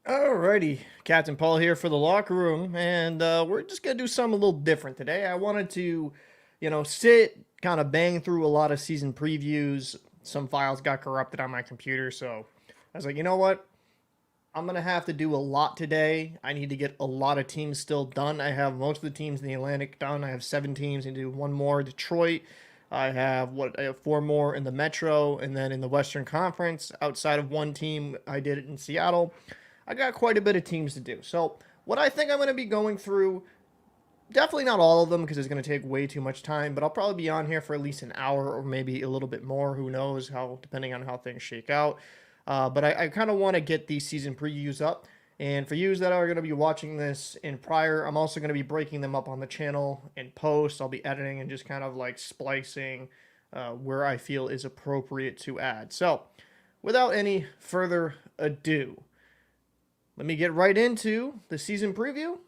Alrighty, Captain Paul here for the locker room, and we're just gonna do something a little different today. I wanted to, sit kind of bang through a lot of season previews. Some files got corrupted on my computer, so I was like, you know what? I'm gonna have to do a lot today. I need to get a lot of teams still done. I have most of the teams in the Atlantic done. I have 7 teams. I need to do one more. Detroit. I have 4 more in the Metro, and then in the Western Conference. Outside of one team, I did it in Seattle. I got quite a bit of teams to do. So what I think I'm going to be going through, definitely not all of them because it's going to take way too much time, but I'll probably be on here for at least an hour or maybe a little bit more. Who knows how, depending on how things shake out. But I kind of want to get these season previews up. And for you that are going to be watching this in prior, I'm also going to be breaking them up on the channel in post. I'll be editing and just kind of like splicing where I feel is appropriate to add. So without any further ado, let me get right into the season preview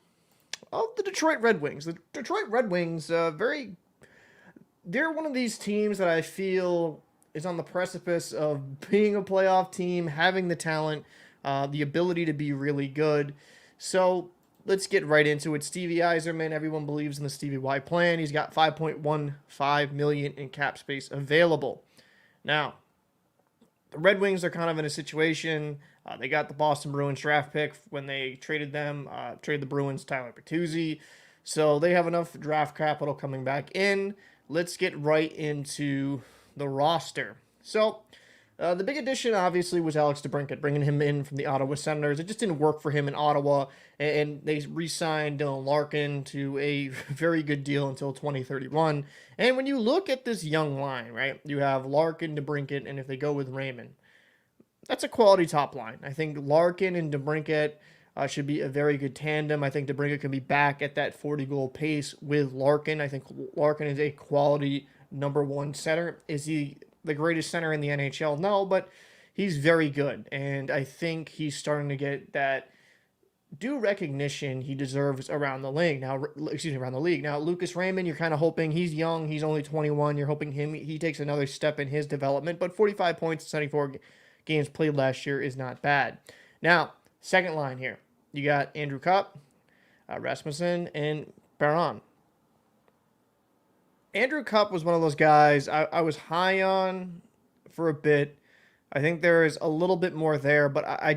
of the Detroit Red Wings. The Detroit Red Wings, they're one of these teams that I feel is on the precipice of being a playoff team, having the talent, the ability to be really good. So let's get right into it. Stevie Yzerman, everyone believes in the Stevie Y plan. He's got $5.15 million in cap space available. Now, the Red Wings are kind of in a situation. They got the Boston Bruins draft pick when they traded the Bruins Tyler Bertuzzi. So they have enough draft capital coming back in. Let's get right into the roster. So the big addition, obviously, was Alex DeBrincat, bringing him in from the Ottawa Senators. It just didn't work for him in Ottawa, and they re-signed Dylan Larkin to a very good deal until 2031. And when you look at this young line, right, you have Larkin, DeBrincat, and if they go with Raymond, that's a quality top line. I think Larkin and DeBrincat should be a very good tandem. I think DeBrincat can be back at that 40-goal pace with Larkin. I think Larkin is a quality number one center. Is he the greatest center in the NHL? No, but he's very good. And I think he's starting to get that due recognition he deserves around the league. Now, Lucas Raymond, you're kind of hoping he's young. He's only 21. You're hoping he takes another step in his development. But 45 points, 74 games played last year is not bad. Now, second line here. You got Andrew Cup, Rasmussen, and Perron. Andrew Cup was one of those guys I was high on for a bit. I think there is a little bit more there, but I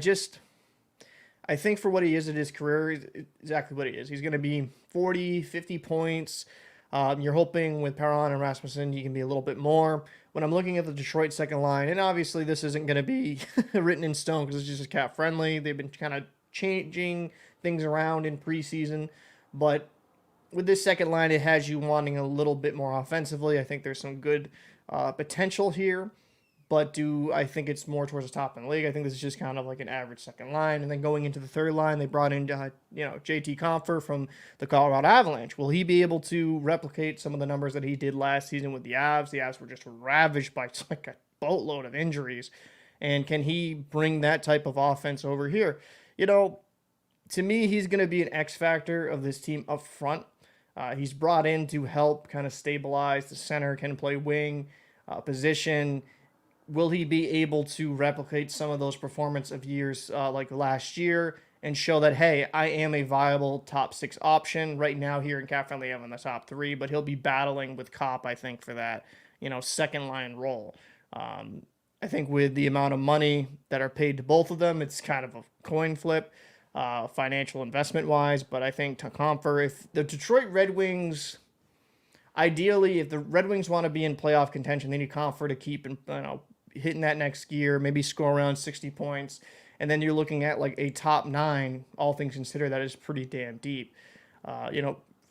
think for what he is in his career, he's exactly what he is. He's going to be 40, 50 points. You're hoping with Perron and Rasmussen, he can be a little bit more. When I'm looking at the Detroit second line, and obviously this isn't going to be written in stone because it's just cap friendly. They've been kind of changing things around in preseason, but with this second line, it has you wanting a little bit more offensively. I think there's some good potential here, but do I think it's more towards the top in the league? I think this is just kind of like an average second line. And then going into the third line, they brought in JT Compher from the Colorado Avalanche. Will he be able to replicate some of the numbers that he did last season with the Avs? The Avs were just ravaged by like a boatload of injuries. And can he bring that type of offense over here? To me, he's going to be an X factor of this team up front. He's brought in to help kind of stabilize the center, can play wing position. Will he be able to replicate some of those performance of years like last year and show that, hey, I am a viable top 6 option? Right now here in Cap Friendly, I'm in the top 3, but he'll be battling with Kopp, I think, for that, second line role. I think with the amount of money that are paid to both of them, it's kind of a coin flip. Financial investment wise, but I think to Compher, if the Detroit Red Wings, ideally, if the Red Wings want to be in playoff contention, they need Compher to keep hitting that next gear, maybe score around 60 points, and then you're looking at like a top 9. All things considered, that is pretty damn deep.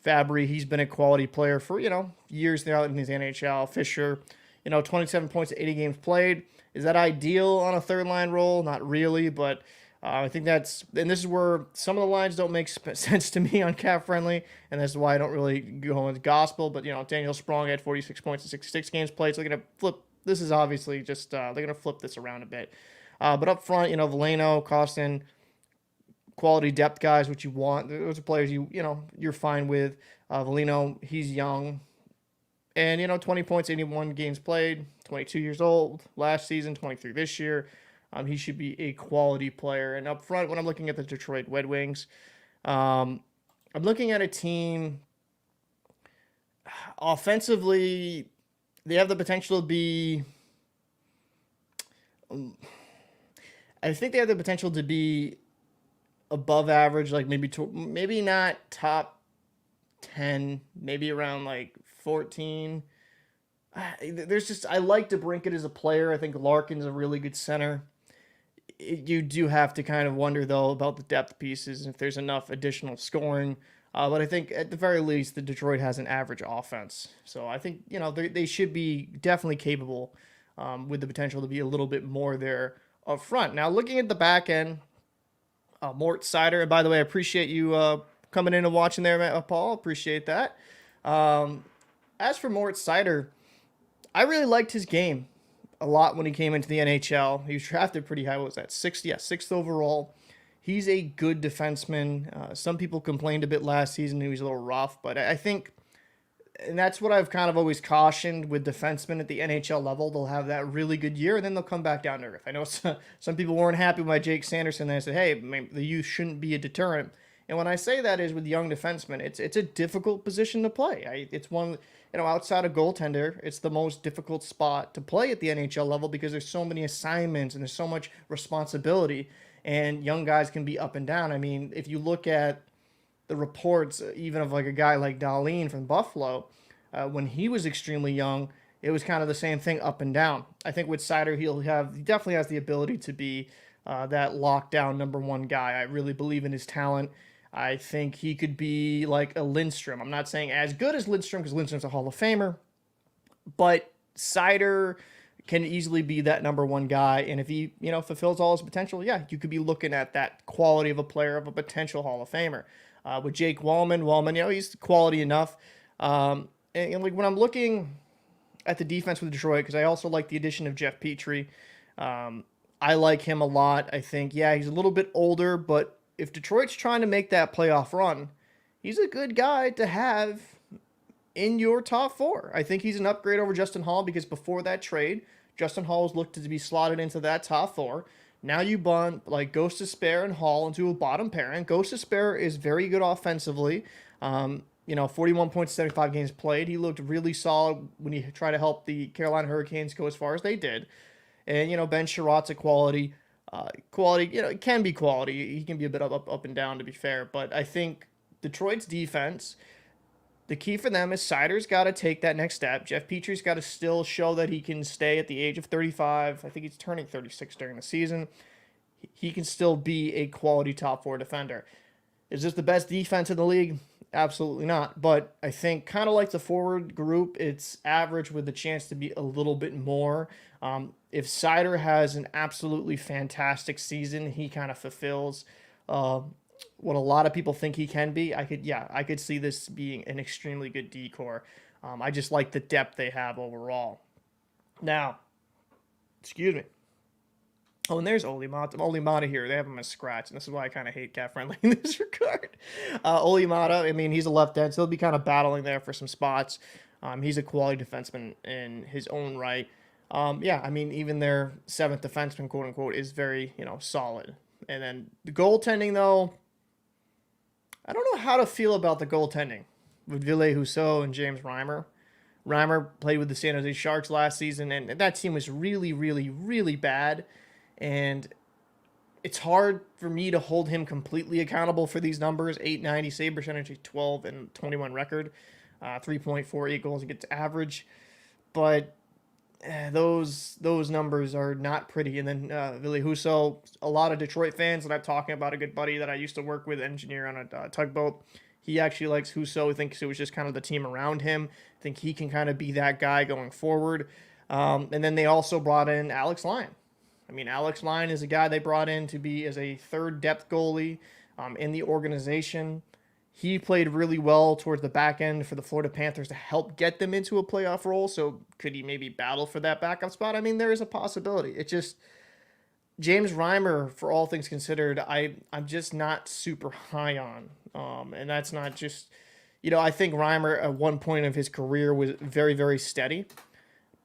Fabry, he's been a quality player for years now in his NHL. Fisher, 27 points, 80 games played. Is that ideal on a third line role? Not really, but I think and this is where some of the lines don't make sense to me on Cap Friendly, and that's why I don't really go with gospel. But, Daniel Sprong had 46 points in 66 games played, so they're going to flip. This is obviously just, they're going to flip this around a bit. But up front, Veleno, Costin, quality depth guys, which you want. Those are players you're fine with. Veleno, he's young. And, 20 points, 81 games played, 22 years old last season, 23 this year. He should be a quality player. And up front, when I'm looking at the Detroit Red Wings, I'm looking at a team offensively. They have the potential to be. I think they have the potential to be above average, like maybe not top 10, maybe around like 14. There's just I like DeBrincat as a player. I think Larkin's a really good center. You do have to kind of wonder though about the depth pieces if there's enough additional scoring. But I think at the very least, the Detroit has an average offense, so I think they should be definitely capable with the potential to be a little bit more there up front. Now looking at the back end, Mort Seider, and by the way, I appreciate you coming in and watching there, Paul. Appreciate that. As for Mort Seider, I really liked his game a lot when he came into the NHL. He was drafted pretty high. What was that? Sixth? Yeah, sixth overall. He's a good defenseman. Some people complained a bit last season he was a little rough, but I think, and that's what I've kind of always cautioned with defensemen at the NHL level. They'll have that really good year, and then they'll come back down to earth. I know some people weren't happy with my Jake Sanderson. They said, hey, the youth shouldn't be a deterrent. And when I say that is with young defensemen, it's a difficult position to play. It's one, outside of goaltender, it's the most difficult spot to play at the NHL level because there's so many assignments and there's so much responsibility, and young guys can be up and down. I mean, if you look at the reports, even of like a guy like Dahlin from Buffalo, when he was extremely young, it was kind of the same thing, up and down. I think with Seider, he definitely has the ability to be that lockdown number one guy. I really believe in his talent. I think he could be like a Lindstrom. I'm not saying as good as Lindstrom because Lindstrom's a Hall of Famer, but Seider can easily be that number one guy. And if he, fulfills all his potential, yeah, you could be looking at that quality of a player, of a potential Hall of Famer. With Jake Wallman, he's quality enough. And like when I'm looking at the defense with Detroit, because I also like the addition of Jeff Petrie. I like him a lot. I think, he's a little bit older, but if Detroit's trying to make that playoff run, he's a good guy to have in your top four. I think he's an upgrade over Justin Hall because before that trade, Justin Hall was looked to be slotted into that top four. Now you bunt like Gostisbehere and Hall into a bottom pairing. Gostisbehere is very good offensively. 41.75 games played. He looked really solid when he tried to help the Carolina Hurricanes go as far as they did. And, Ben Sherratt's a quality. It can be quality. He can be a bit up and down, to be fair. But I think Detroit's defense, the key for them is Seider's got to take that next step. Jeff Petrie's got to still show that he can stay at the age of 35. I think he's turning 36 during the season. He can still be a quality top four defender. Is this the best defense in the league? Absolutely not. But I think kind of like the forward group, it's average with the chance to be a little bit more. If Seider has an absolutely fantastic season, he kind of fulfills what a lot of people think he can be. I could see this being an extremely good decor. I just like the depth they have overall. Now, excuse me. Oh, and there's Olimata here. They have him as scratch, and this is why I kind of hate Cat Friendly in this regard. Olimata, he's a left end, so he'll be kind of battling there for some spots. He's a quality defenseman in his own right. Even their seventh defenseman, quote unquote, is very, solid. And then the goaltending, though, I don't know how to feel about the goaltending with Ville Husso and James Reimer. Reimer played with the San Jose Sharks last season, and that team was really, really, really bad. And it's hard for me to hold him completely accountable for these numbers. 890 save percentage, 12 and 21 record, 3.48 goals against average. But those numbers are not pretty. And then Ville Husso, a lot of Detroit fans that I'm talking about, a good buddy that I used to work with, engineer on a tugboat, he actually likes Husso. He thinks it was just kind of the team around him. I think he can kind of be that guy going forward. And then they also brought in Alex Lyon. Alex Lyon is a guy they brought in to be as a third depth goalie in the organization. He played really well towards the back end for the Florida Panthers to help get them into a playoff role. So could he maybe battle for that backup spot? There is a possibility. It's just James Reimer, for all things considered, I'm just not super high on. And that's not just, I think Reimer at one point of his career was very, very steady.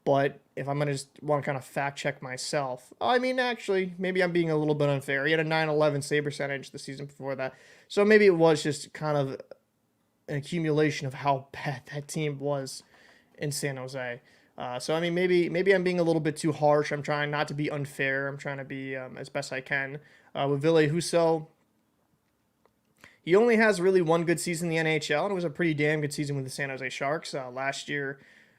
But if I'm going to just want to kind of fact check myself, I mean, actually, maybe I'm being a little bit unfair. He had a 911 save percentage the season before that. So maybe it was just kind of an accumulation of how bad that team was in San Jose. So I mean, maybe I'm being a little bit too harsh. I'm trying not to be unfair. I'm trying to be as best I can. With Ville Husso, he only has really one good season in the NHL, and it was a pretty damn good season with the San Jose Sharks last year.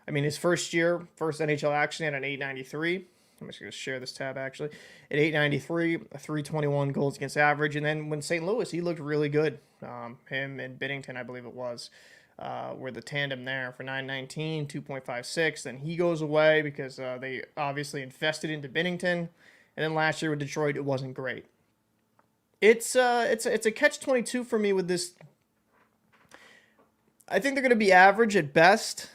I mean, his first NHL action, he had an 893. I'm just going to share this tab actually. At 893, a 321 goals against average. And then when St. Louis, he looked really good. Him and Binnington, I believe it was, were the tandem there for 919, 2.56. Then he goes away because they obviously invested into Binnington. And then last year with Detroit, it wasn't great. It's a catch-22 for me with this. I think they're going to be average at best.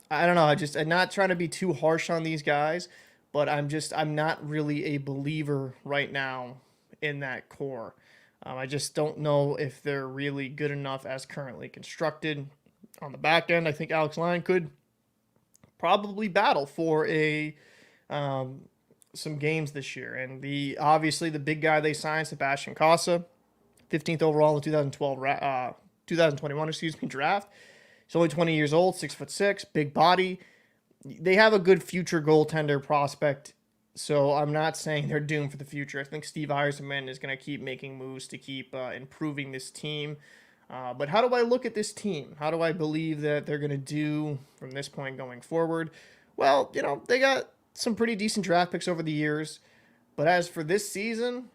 I don't know. I'm not trying to be too harsh on these guys, but I'm not really a believer right now in that core. I just don't know if they're really good enough as currently constructed. On the back end, I think Alex Lyon could probably battle for some games this year. And obviously the big guy they signed, Sebastian Casa, 15th overall in the 2021 draft. He's only 20 years old, 6'6", big body. They have a good future goaltender prospect, so I'm not saying they're doomed for the future. I think Steve Yzerman is going to keep making moves to keep improving this team. But how do I look at this team? How do I believe that they're going to do from this point going forward? Well, they got some pretty decent draft picks over the years. But as for this season,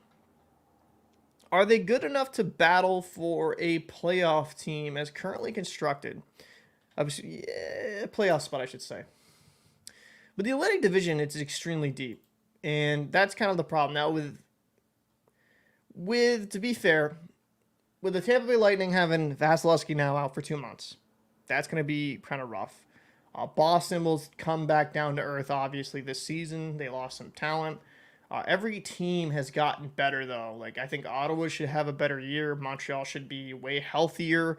are they good enough to battle for a playoff team as currently constructed? Obviously, playoff spot, I should say. But the Atlantic Division, it's extremely deep. And that's kind of the problem. Now, to be fair, with the Tampa Bay Lightning having Vasilevsky now out for 2 months, that's going to be kind of rough. Boston will come back down to earth, obviously, this season. They lost some talent. Every team has gotten better, though. Like, I think Ottawa should have a better year. Montreal should be way healthier.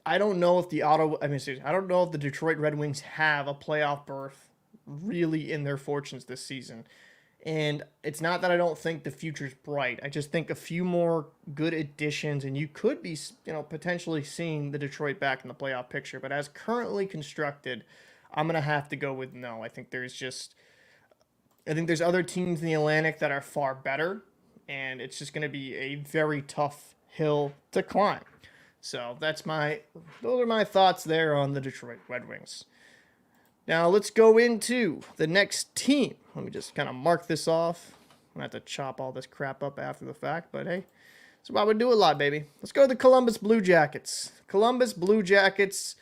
I don't know if I don't know if the Detroit Red Wings have a playoff berth really in their fortunes this season. And it's not that I don't think the future's bright. I just think a few more good additions, and you could be, potentially seeing the Detroit back in the playoff picture. But as currently constructed, I'm going to have to go with no. I think there's other teams in the Atlantic that are far better, and it's just going to be a very tough hill to climb. So those are my thoughts there on the Detroit Red Wings. Now let's go into the next team. Let me just kind of mark this off. I'm going to have to chop all this crap up after the fact, but hey, that's why we do a lot, baby. Let's go to the Columbus Blue Jackets. Columbus Blue Jackets,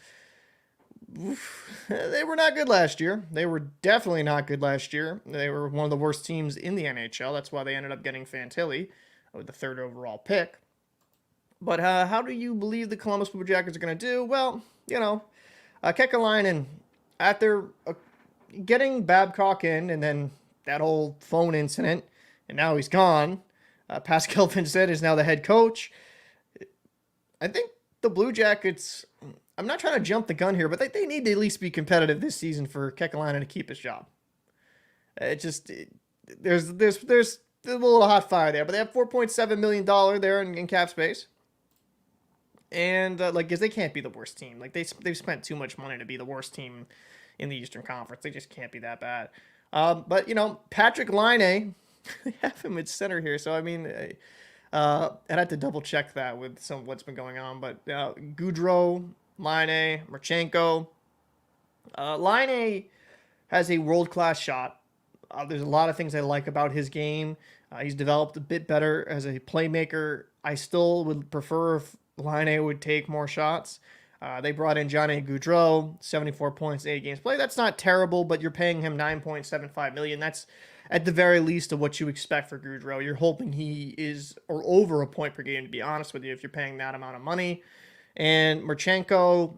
they were not good last year. They were definitely not good last year. They were one of the worst teams in the NHL. That's why they ended up getting Fantilli with the 3rd overall pick. But how do you believe the Columbus Blue Jackets are going to do? Well, Kekalainen, after getting Babcock in and then that whole phone incident, and now he's gone, Pascal Vincent is now the head coach. I think the Blue Jackets, I'm not trying to jump the gun here, but they need to at least be competitive this season for Kekalainen to keep his job. There's a little hot fire there, but they have $4.7 million there in cap space. And, because they can't be the worst team. Like, they've spent too much money to be the worst team in the Eastern Conference. They just can't be that bad. But, Patrick Laine, they have him at center here. So, I mean, I'd have to double-check that with some of what's been going on. But Gaudreau, Laine, Marchenko. Laine has a world-class shot. There's a lot of things I like about his game. He's developed a bit better as a playmaker. I still would prefer if Laine would take more shots. They brought in Johnny Gaudreau, 74 points, 8 games played. That's not terrible, but you're paying him $9.75 million. That's at the very least of what you expect for Gaudreau. You're hoping he is or over a point per game, to be honest with you, if you're paying that amount of money. And Marchenko,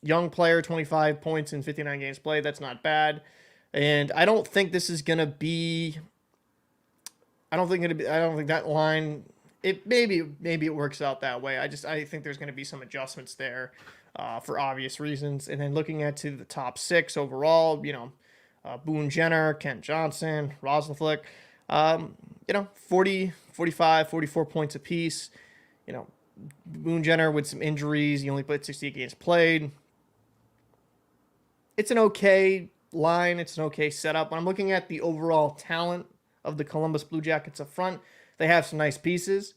young player, 25 points in 59 games played. That's not bad. And I don't think this is going to be... I don't think that line... maybe it works out that way. I think there's going to be some adjustments there for obvious reasons. And then looking at to the top 6 overall, Boone Jenner, Kent Johnson, Rosenzweig, 40, 45, 44 points apiece. Boone Jenner with some injuries. He only played 68 games played. It's an okay line. It's an okay setup. When I'm looking at the overall talent of the Columbus Blue Jackets up front, they have some nice pieces.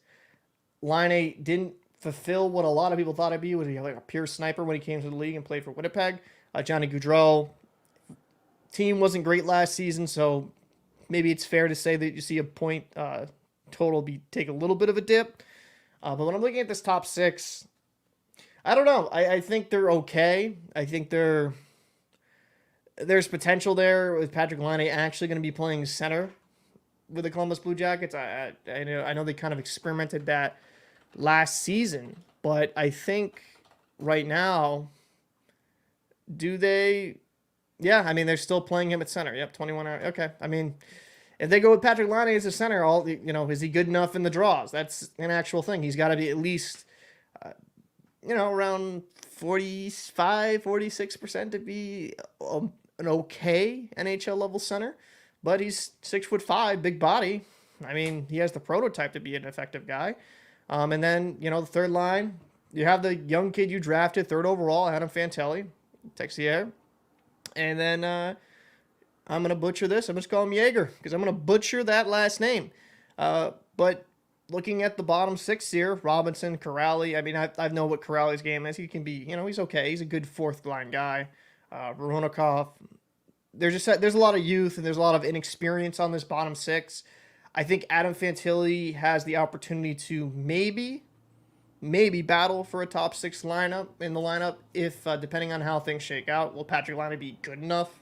Line 8 didn't fulfill what a lot of people thought it'd be. Was he like a pure sniper when he came to the league and played for Winnipeg? Johnny Gaudreau. Team wasn't great last season, so maybe it's fair to say that you see a point total take a little bit of a dip. But when I'm looking at this top 6, I don't know. I think they're okay. I think there's potential there with Patrick Laine actually going to be playing center with the Columbus Blue Jackets. I know they kind of experimented that last season, but I think right now, do they? Yeah, I mean, they're still playing him at center. Yep, 21 hours. Okay, I mean, if they go with Patrick Laine as a center, is he good enough in the draws? That's an actual thing. He's got to be at least, around 45, 46% to be an okay NHL level center. But he's 6'5", big body. I mean, he has the prototype to be an effective guy. And then, the third line, you have the young kid you drafted, 3rd overall, Adam Fantilli, Texier. And then I'm going to butcher this. I'm just calling him Jaeger because I'm going to butcher that last name. But looking at the bottom 6 here, Robinson, Corrali. I mean, I know what Corrali's game is. He can be, he's okay. He's a good 4th line guy. Voronikov. There's a lot of youth and there's a lot of inexperience on this bottom 6. I think Adam Fantilli has the opportunity to maybe battle for a top 6 lineup if depending on how things shake out. Will Patrick Laine be good enough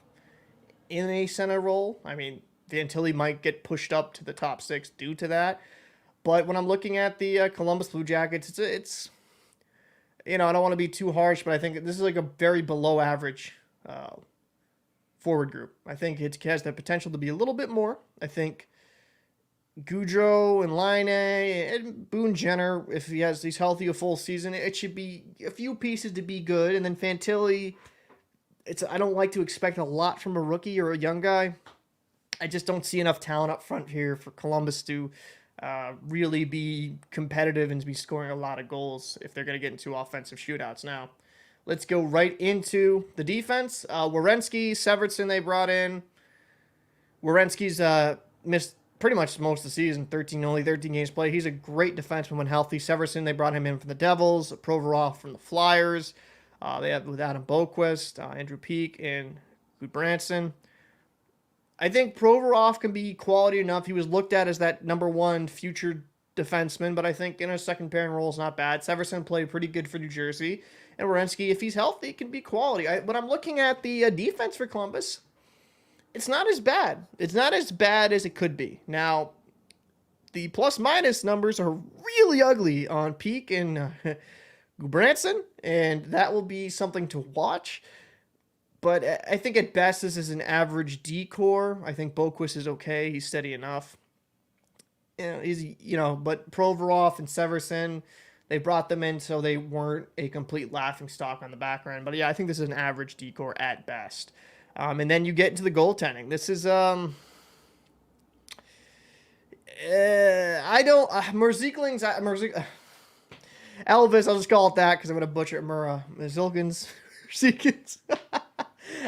in a center role? I mean, Fantilli might get pushed up to the top 6 due to that. But when I'm looking at the Columbus Blue Jackets, it's I don't want to be too harsh, but I think this is like a very below average forward group. I think it has the potential to be a little bit more. I think Gaudreau and Laine and Boone Jenner, if he's healthy a full season, it should be a few pieces to be good. And then Fantilli, I don't like to expect a lot from a rookie or a young guy. I just don't see enough talent up front here for Columbus to really be competitive and to be scoring a lot of goals if they're going to get into offensive shootouts. Now, let's go right into the defense. Werenski, Severson they brought in. Werenski's missed pretty much most of the season, 13 games played. He's a great defenseman when healthy. Severson, they brought him in from the Devils. Provorov from the Flyers. They have with Adam Boqvist, Andrew Peeke, and Gudbranson. I think Provorov can be quality enough. He was looked at as that number 1 future defenseman, but I think in a second pairing role is not bad. Severson played pretty good for New Jersey. And Werenski, if he's healthy, can be quality. When I'm looking at the defense for Columbus, it's not as bad. It's not as bad as it could be. Now, the plus-minus numbers are really ugly on Peeke and Gudbranson, and that will be something to watch. But I think at best this is an average D-core. I think Boqvist is okay. He's steady enough. But Provorov and Severson, they brought them in so they weren't a complete laughingstock on the back end. But yeah, I think this is an average D-core at best. And then you get into the goaltending. This is Elvis, I'll just call it that because I'm going to butcher it. Merzlikins.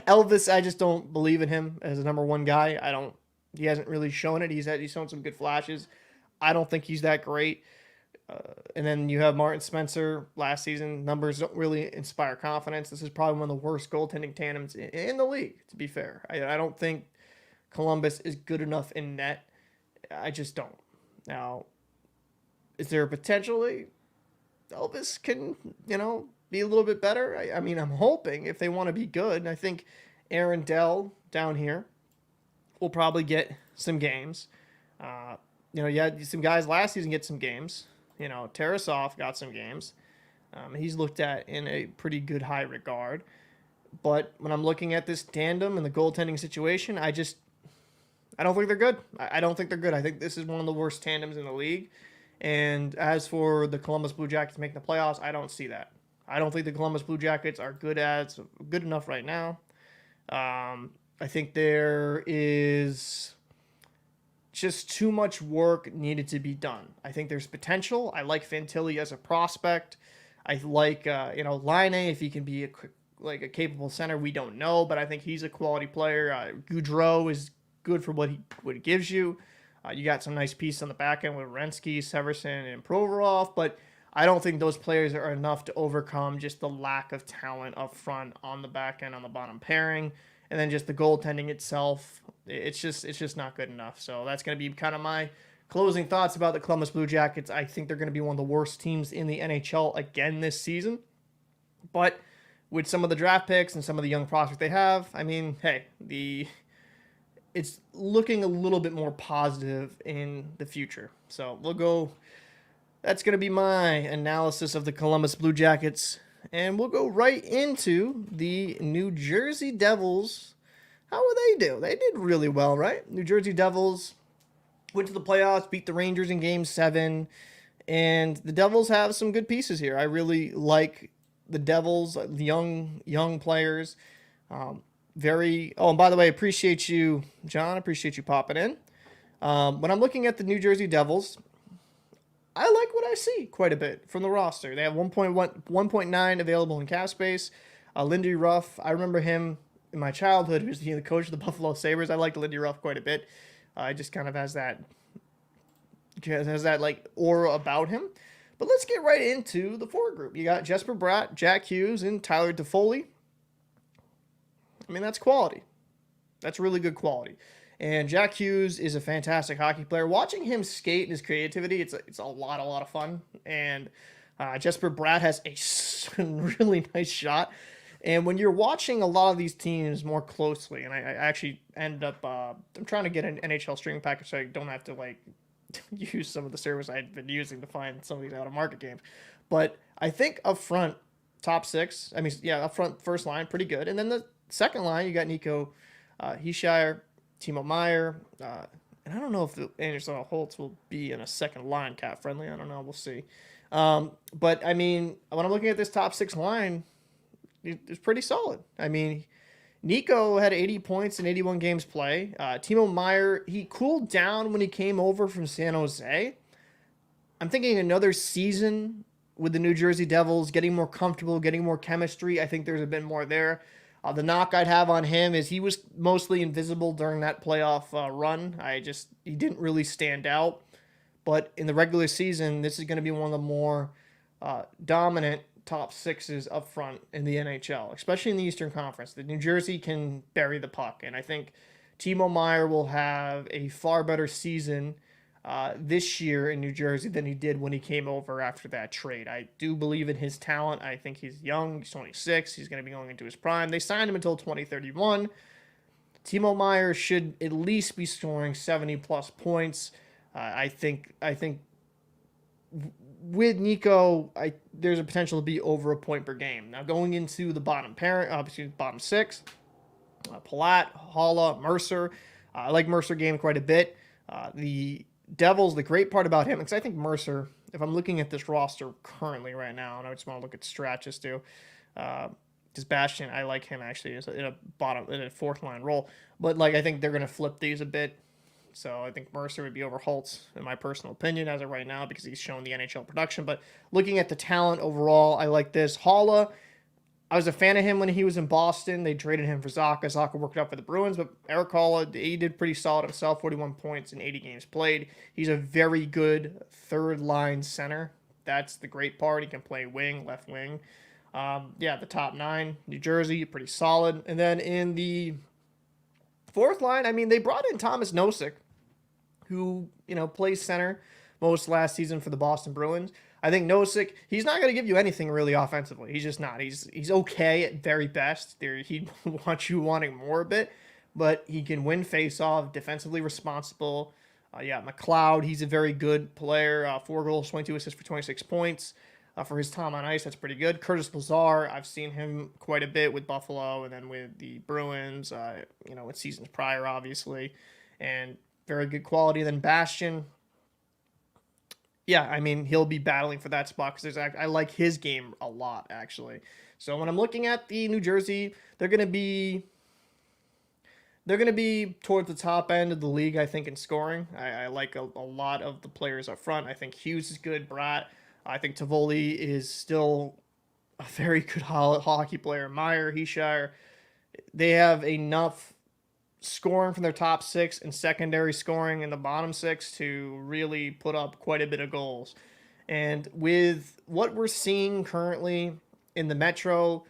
Elvis, I just don't believe in him as a number 1 guy. He hasn't really shown it. He's shown some good flashes. I don't think he's that great. And then you have Martin Spencer last season. Numbers don't really inspire confidence. This is probably one of the worst goaltending tandems in the league, to be fair. I don't think Columbus is good enough in net. I just don't. Now, is there a potentially Elvis can, be a little bit better? I mean, I'm hoping if they want to be good. I think Aaron Dell down here will probably get some games. You had some guys last season get some games. Tarasov got some games. He's looked at in a pretty good high regard. But when I'm looking at this tandem and the goaltending situation, I don't think they're good. I don't think they're good. I think this is one of the worst tandems in the league. And as for the Columbus Blue Jackets making the playoffs, I don't see that. I don't think the Columbus Blue Jackets are good enough right now. I think there is just too much work needed to be done. I think there's potential. I like Fantilli as a prospect. I like Line, if he can be a capable center. We don't know, but I think he's a quality player. Goudreau is good for what he gives you. You got some nice pieces on the back end with Renski, Severson, and Provorov, but I don't think those players are enough to overcome just the lack of talent up front on the back end on the bottom pairing, and then just the goaltending itself. It's just not good enough. So that's going to be kind of my closing thoughts about the Columbus Blue Jackets. I think they're going to be one of the worst teams in the NHL again this season, but with some of the draft picks and some of the young prospects they have, I mean, hey, it's looking a little bit more positive in the future. So that's going to be my analysis of the Columbus Blue Jackets. And we'll go right into the New Jersey Devils. How would they do? They did really well, right? New Jersey Devils went to the playoffs, beat the Rangers in Game 7. And the Devils have some good pieces here. I really like the Devils, the young players. And by the way, appreciate you, John. Appreciate you popping in. When I'm looking at the New Jersey Devils, I like what I see quite a bit from the roster. They have 1.9 available in cap space. Lindy Ruff, I remember him in my childhood. He was the coach of the Buffalo Sabres. I liked Lindy Ruff quite a bit. He just kind of has that like aura about him. But let's get right into the forward group. You got Jesper Bratt, Jack Hughes, and Tyler Toffoli. I mean, that's quality. That's really good quality. And Jack Hughes is a fantastic hockey player. Watching him skate and his creativity, it's a lot of fun. And Jesper Bratt has a really nice shot. And when you're watching a lot of these teams more closely, and I actually ended up, I'm trying to get an NHL streaming package so I don't have to use some of the service I've been using to find some of these out of market games. But I think up front, top six, up front, first line, pretty good. And then the second line, you got Nico Hischier, Timo Meier, and I don't know if Anderson Holtz will be in a second line cap friendly. I don't know. We'll see. But I mean, when I'm looking at this top six line, it's pretty solid. I mean, Nico had 80 points in 81 games play. Timo Meier, he cooled down when he came over from San Jose. I'm thinking another season with the New Jersey Devils, getting more comfortable, getting more chemistry. I think there's a bit more there. The knock I'd have on him is he was mostly invisible during that playoff run. He didn't really stand out. But in the regular season, this is going to be one of the more dominant top sixes up front in the NHL, especially in the Eastern Conference. The New Jersey can bury the puck, and I think Timo Meier will have a far better season this year in New Jersey than he did when he came over after that trade. I do believe in his talent. I think he's young. He's 26. He's going to be going into his prime. They signed him until 2031. Timo Meier should at least be scoring 70-plus points. I think with Nico, there's a potential to be over a point per game. Now, going into the bottom six, Palat, Haula, Mercer. I like Mercer game quite a bit. The Devils, the great part about him, because I think Mercer, if I'm looking at this roster currently right now, and I just want to look at Stratches too, because Bastian, I like him actually in a fourth line role. But I think they're going to flip these a bit. So I think Mercer would be over Holtz, in my personal opinion, as of right now, because he's shown the NHL production. But looking at the talent overall, I like this. Haula, I was a fan of him when he was in Boston. They traded him for Zacha. Zacha worked out for the Bruins, but Eric Haula, he did pretty solid himself, 41 points in 80 games played. He's a very good third-line center. That's the great part. He can play wing, left wing. The top nine, New Jersey, pretty solid. And then in the fourth line, they brought in Thomas Nosek, who, plays center most last season for the Boston Bruins. I think Nosek, he's not going to give you anything really offensively. He's just not. He's okay at very best. He'd want you wanting more a bit, but he can win face-off, defensively responsible. McLeod, he's a very good player. 4 goals, 22 assists for 26 points. For his time on ice, that's pretty good. Curtis Lazar, I've seen him quite a bit with Buffalo and then with the Bruins, with seasons prior, obviously. And very good quality. Then Bastian, Yeah, I mean, he'll be battling for that spot because I like his game a lot, actually. So when I'm looking at the New Jersey, they're gonna be towards the top end of the league, I think, in scoring. I like a lot of the players up front. I think Hughes is good. Bratt. I think Tivoli is still a very good hockey player. Meyer, Heeshire. They have enough scoring from their top six and secondary scoring in the bottom six to really put up quite a bit of goals. And with what we're seeing currently in the Metro,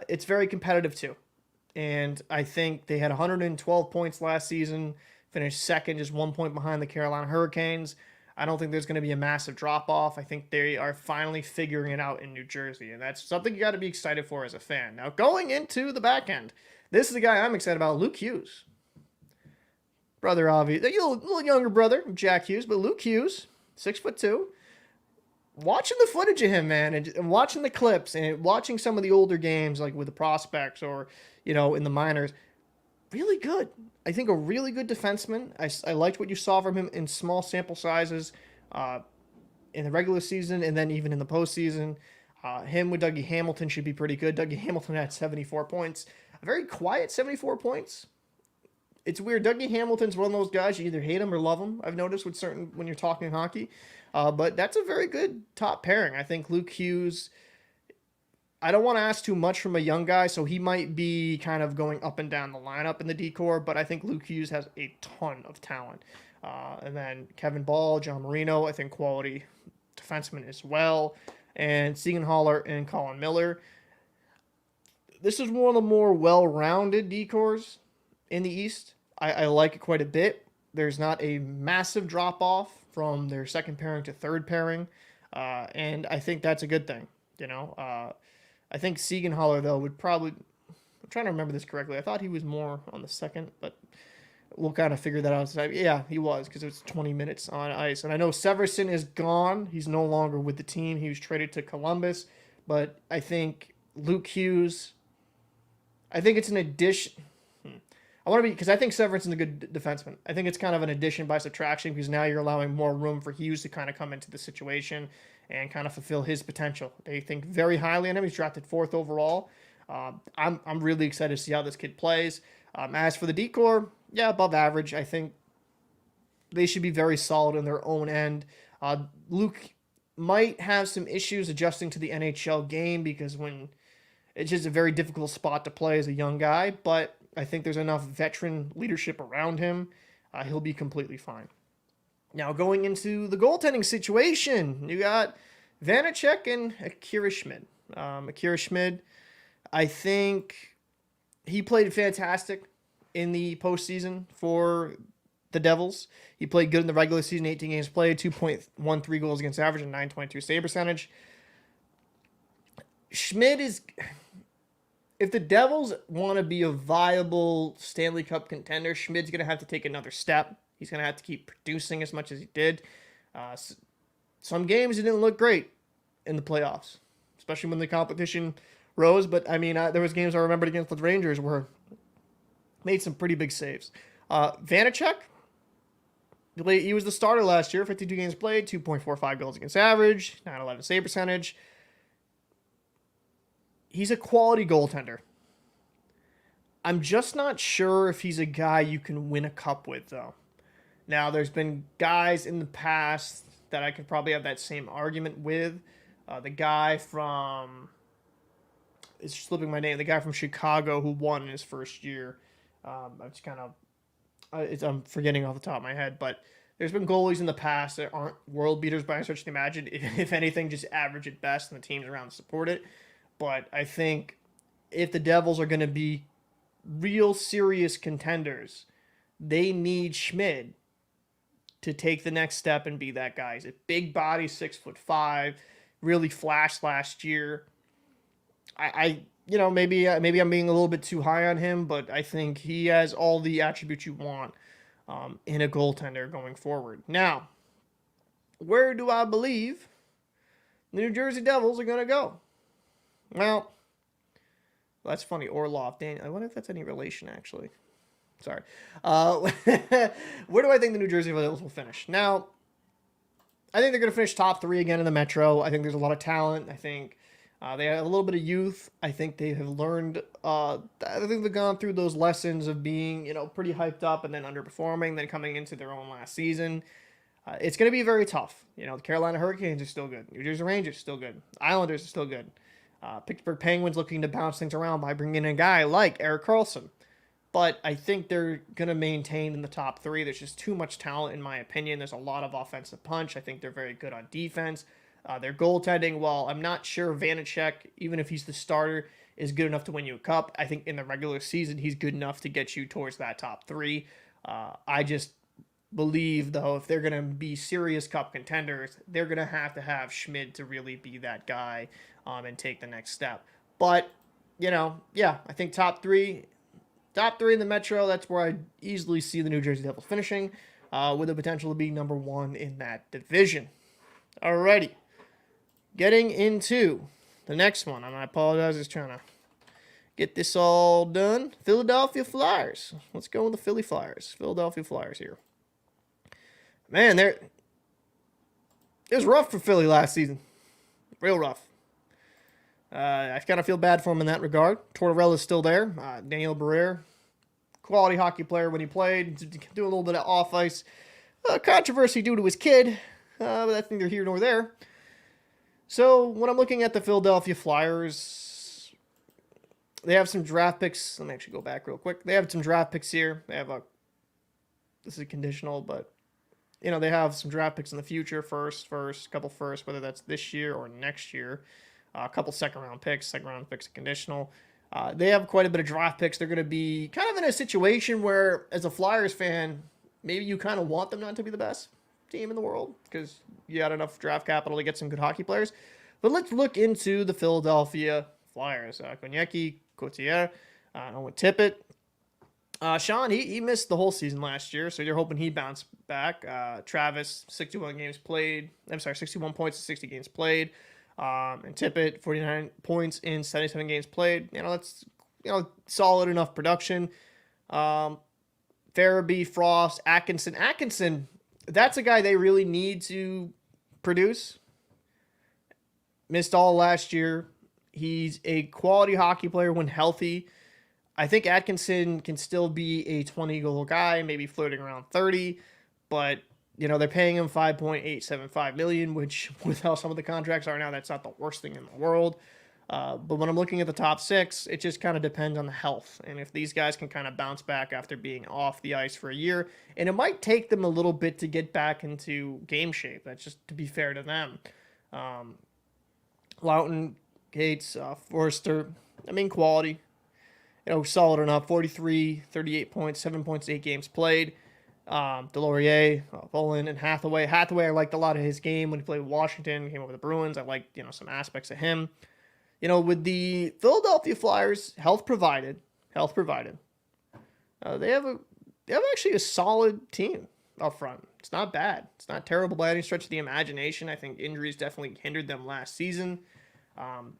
it's very competitive too. And I think they had 112 points last season, finished second, just 1 point behind the Carolina Hurricanes. I don't think there's going to be a massive drop off. I think they are finally figuring it out in New Jersey, and that's something you got to be excited for as a fan. Now, going into the back end, this is the guy I'm excited about, Luke Hughes. Brother, obviously, a little younger brother, Jack Hughes, but Luke Hughes, 6'2". Watching the footage of him, man, and watching the clips and watching some of the older games, like with the prospects or in the minors, really good. I think a really good defenseman. I liked what you saw from him in small sample sizes in the regular season and then even in the postseason. Him with Dougie Hamilton should be pretty good. Dougie Hamilton had 74 points. A very quiet 74 points. It's weird. Dougie Hamilton's one of those guys, you either hate him or love him, I've noticed with certain when you're talking hockey. But that's a very good top pairing. I think Luke Hughes, I don't want to ask too much from a young guy, so he might be kind of going up and down the lineup in the decor, but I think Luke Hughes has a ton of talent. And then Kevin Ball, John Marino, I think quality defenseman as well, and Siegenthaler and Colin Miller. This is one of the more well-rounded decors in the East. I like it quite a bit. There's not a massive drop-off from their second pairing to third pairing, and I think that's a good thing. I think Siegenthaler, though, would probably... I'm trying to remember this correctly. I thought he was more on the second, but we'll kind of figure that out. Yeah, he was, because it was 20 minutes on ice. And I know Severson is gone. He's no longer with the team. He was traded to Columbus. But I think Luke Hughes... I think it's an addition... because I think Severinson's a good defenseman. I think it's kind of an addition by subtraction because now you're allowing more room for Hughes to kind of come into the situation and kind of fulfill his potential. They think very highly on him. He's drafted 4th overall. I'm really excited to see how this kid plays. As for the decor, yeah, above average. I think they should be very solid in their own end. Luke might have some issues adjusting to the NHL game because it's just a very difficult spot to play as a young guy, but I think there's enough veteran leadership around him. He'll be completely fine. Now, going into the goaltending situation, you got Vanacek and Akira Schmid. Akira Schmid, I think he played fantastic in the postseason for the Devils. He played good in the regular season, 18 games played, 2.13 goals against average, and 9.22 save percentage. Schmid is... If the Devils want to be a viable Stanley Cup contender, Schmid's going to have to take another step. He's going to have to keep producing as much as he did. Some games he didn't look great in the playoffs, especially when the competition rose. But, I mean, there was games I remembered against the Rangers where made some pretty big saves. Vanacek, he was the starter last year, 52 games played, 2.45 goals against average, 9.11 save percentage. He's a quality goaltender. I'm just not sure if he's a guy you can win a cup with, though. Now, there's been guys in the past that I could probably have that same argument with. The guy from... It's slipping my name. The guy from Chicago who won in his first year. I'm forgetting off the top of my head, but there's been goalies in the past that aren't world beaters by any stretch of the imagination. If anything, just average at best, and the teams around support it. But I think if the Devils are going to be real serious contenders, they need Schmid to take the next step and be that guy. He's a big body, 6'5", really flashed last year. Maybe I'm being a little bit too high on him, but I think he has all the attributes you want in a goaltender going forward. Now, where do I believe the New Jersey Devils are going to go? Well, that's funny. Orlov, Daniel. I wonder if that's any relation, actually. Sorry. Where do I think the New Jersey Devils will finish? Now, I think they're going to finish top 3 again in the Metro. I think there's a lot of talent. I think they have a little bit of youth. I think they have learned. I think they've gone through those lessons of being, pretty hyped up and then underperforming, then coming into their own last season. It's going to be very tough. The Carolina Hurricanes are still good. New Jersey Rangers are still good. Islanders are still good. Pittsburgh Penguins looking to bounce things around by bringing in a guy like Erik Karlsson. But I think they're going to maintain in the top 3. There's just too much talent, in my opinion. There's a lot of offensive punch. I think they're very good on defense. Their goaltending, while I'm not sure Vanacek, even if he's the starter, is good enough to win you a cup, I think in the regular season he's good enough to get you towards that top 3. I just believe, though, if they're going to be serious cup contenders, they're going to have Schmid to really be that guy and take the next step. But, I think top 3 in the Metro, that's where I easily see the New Jersey Devils finishing, with the potential to be number 1 in that division. Alrighty. Getting into the next one. I apologize, just trying to get this all done. Philadelphia Flyers. Let's go with the Philly Flyers. Philadelphia Flyers here. Man, it was rough for Philly last season. Real rough. I kind of feel bad for him in that regard. Tortorella's still there. Daniel Barrere, quality hockey player when he played. Doing a little bit of off-ice controversy due to his kid. But that's neither here nor there. So when I'm looking at the Philadelphia Flyers, they have some draft picks. Let me actually go back real quick. They have some draft picks here. This is conditional, but they have some draft picks in the future. First, couple first, whether that's this year or next year. A couple second-round picks are conditional. They have quite a bit of draft picks. They're going to be kind of in a situation where, as a Flyers fan, maybe you kind of want them not to be the best team in the world because you got enough draft capital to get some good hockey players. But let's look into the Philadelphia Flyers. Koniecki, Coutier, Owen Tippett. Sean, he missed the whole season last year, so you're hoping he bounced back. Travis, 61 points in 60 games played. And Tippett, 49 points in 77 games played. That's solid enough production. Farabee, Frost, Atkinson. Atkinson, that's a guy they really need to produce. Missed all last year. He's a quality hockey player when healthy. I think Atkinson can still be a 20-goal guy, maybe flirting around 30, but they're paying him $5.875 million, which with how some of the contracts are now, that's not the worst thing in the world. But when I'm looking at the top 6, it just kind of depends on the health. And if these guys can kind of bounce back after being off the ice for a year, and it might take them a little bit to get back into game shape. That's just to be fair to them. Loughton, Gates, Forrester, quality. Solid enough. 43, 38 points, 7 points, 8 games played. Delorier, Bolin, and Hathaway. Hathaway, I liked a lot of his game when he played with Washington, came over the Bruins. I liked, some aspects of him. With the Philadelphia Flyers, health provided. They have actually a solid team up front. It's not bad. It's not terrible by any stretch of the imagination. I think injuries definitely hindered them last season.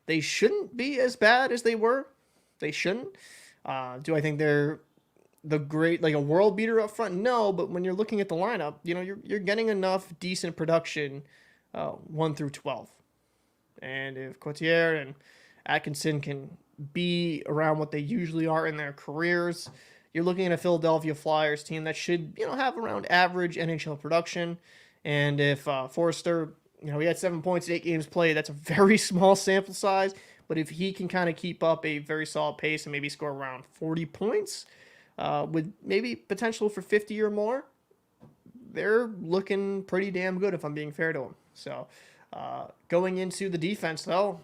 They shouldn't be as bad as they were. They shouldn't. Do I think they're the great, like a world beater up front? No, but when you're looking at the lineup, you're getting enough decent production 1 through 12. And if Coutier and Atkinson can be around what they usually are in their careers, you're looking at a Philadelphia Flyers team that should, have around average NHL production. And if Forrester, he had 7 points in 8 games played, that's a very small sample size. But if he can kind of keep up a very solid pace and maybe score around 40 points, with maybe potential for 50 or more, they're looking pretty damn good if I'm being fair to them. So going into the defense, though,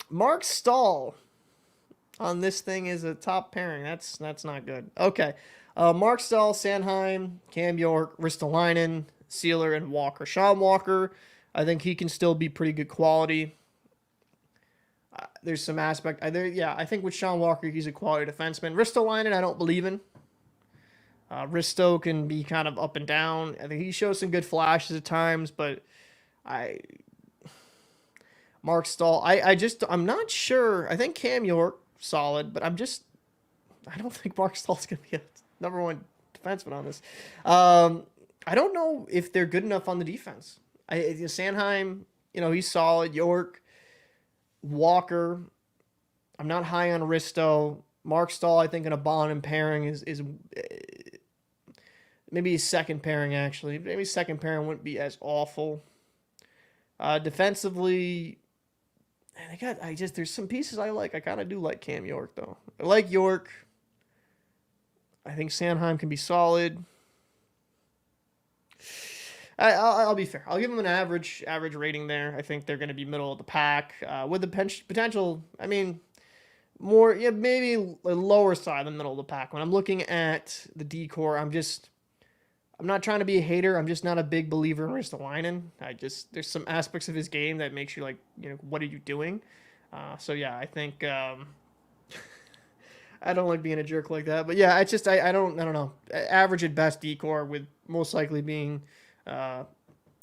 Mark Stahl on this thing is a top pairing. That's not good. Okay. Mark Stahl, Sanheim, Cam York, Ristolainen, Sealer, and Walker. Sean Walker, I think he can still be pretty good quality. There's some aspect. I think with Sean Walker, he's a quality defenseman. Ristolainen, I don't believe in. Risto can be kind of up and down. I think he shows some good flashes at times, but Mark Stahl, I'm not sure. I think Cam York, solid, but I don't think Mark Stahl's going to be a number 1 defenseman on this. I don't know if they're good enough on the defense. Sanheim, he's solid. York, Walker. I'm not high on Risto. Mark Stahl, I think in a Bonham pairing is maybe his second pairing, actually. Maybe second pairing wouldn't be as awful. Defensively, there's some pieces I like. I kind of do like Cam York, though. I like York. I think Sanheim can be solid. I'll be fair. I'll give them an average rating there. I think they're going to be middle of the pack with the potential. I mean, maybe a lower side than middle of the pack. When I'm looking at the D-core, I'm not trying to be a hater. I'm just not a big believer in Ristolainen. There's some aspects of his game that makes you like, what are you doing? So yeah, I think I don't like being a jerk like that. But yeah, I don't know. Average at best D-core with most likely being